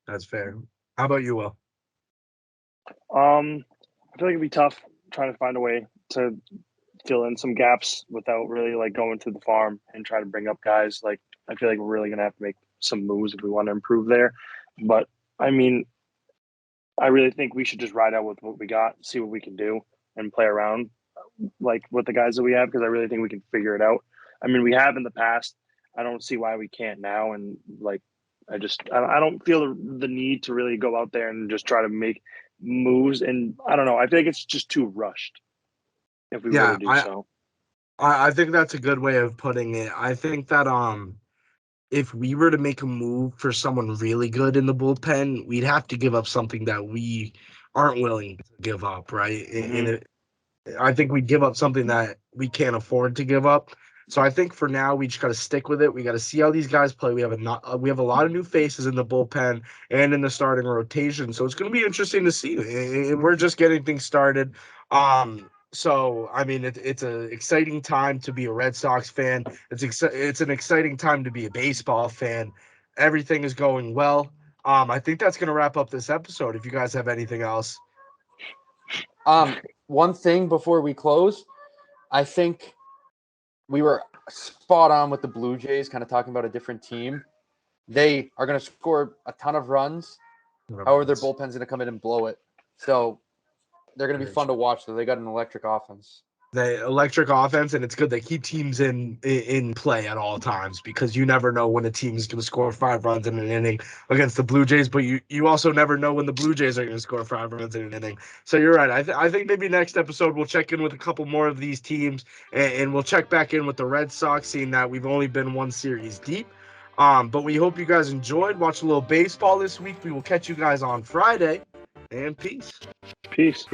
S1: That's fair. How about you, Will?
S2: I feel like it'd be tough trying to find a way to fill in some gaps without really like going to the farm and try to bring up guys. Like, I feel like we're really gonna have to make some moves if we want to improve there. But I mean, I really think we should just ride out with what we got, see what we can do, and play around like with the guys that we have, because I really think we can figure it out. I mean, we have in the past. I don't see why we can't now. And like, I don't feel the need to really go out there and just try to make moves. And I don't know. I think it's just too rushed if we were to do so.
S1: I think that's a good way of putting it. I think that if we were to make a move for someone really good in the bullpen, we'd have to give up something that we aren't willing to give up, right? And I think we'd give up something that we can't afford to give up. So I think for now we just got to stick with it. We got to see how these guys play. We have a lot of new faces in the bullpen and in the starting rotation, so it's going to be interesting to see. And we're just getting things started. So I mean, it's an exciting time to be a Red Sox fan. It's an exciting time to be a baseball fan. Everything is going well. I think that's going to wrap up this episode. If you guys have anything else.
S3: One thing before we close, I think we were spot on with the Blue Jays, kind of talking about a different team. They are going to score a ton of runs. However, their bullpen's going to come in and blow it. So they're going to be fun to watch. So they got an electric offense.
S1: The electric offense, and it's good they keep teams in play at all times, because you never know when a team is going to score 5 runs in an inning against the Blue Jays, but you also never know when the Blue Jays are going to score 5 runs in an inning. So you're right. I think maybe next episode we'll check in with a couple more of these teams, and we'll check back in with the Red Sox, seeing that we've only been one series deep. But we hope you guys enjoyed. Watch a little baseball this week. We will catch you guys on Friday, and peace.
S2: Peace.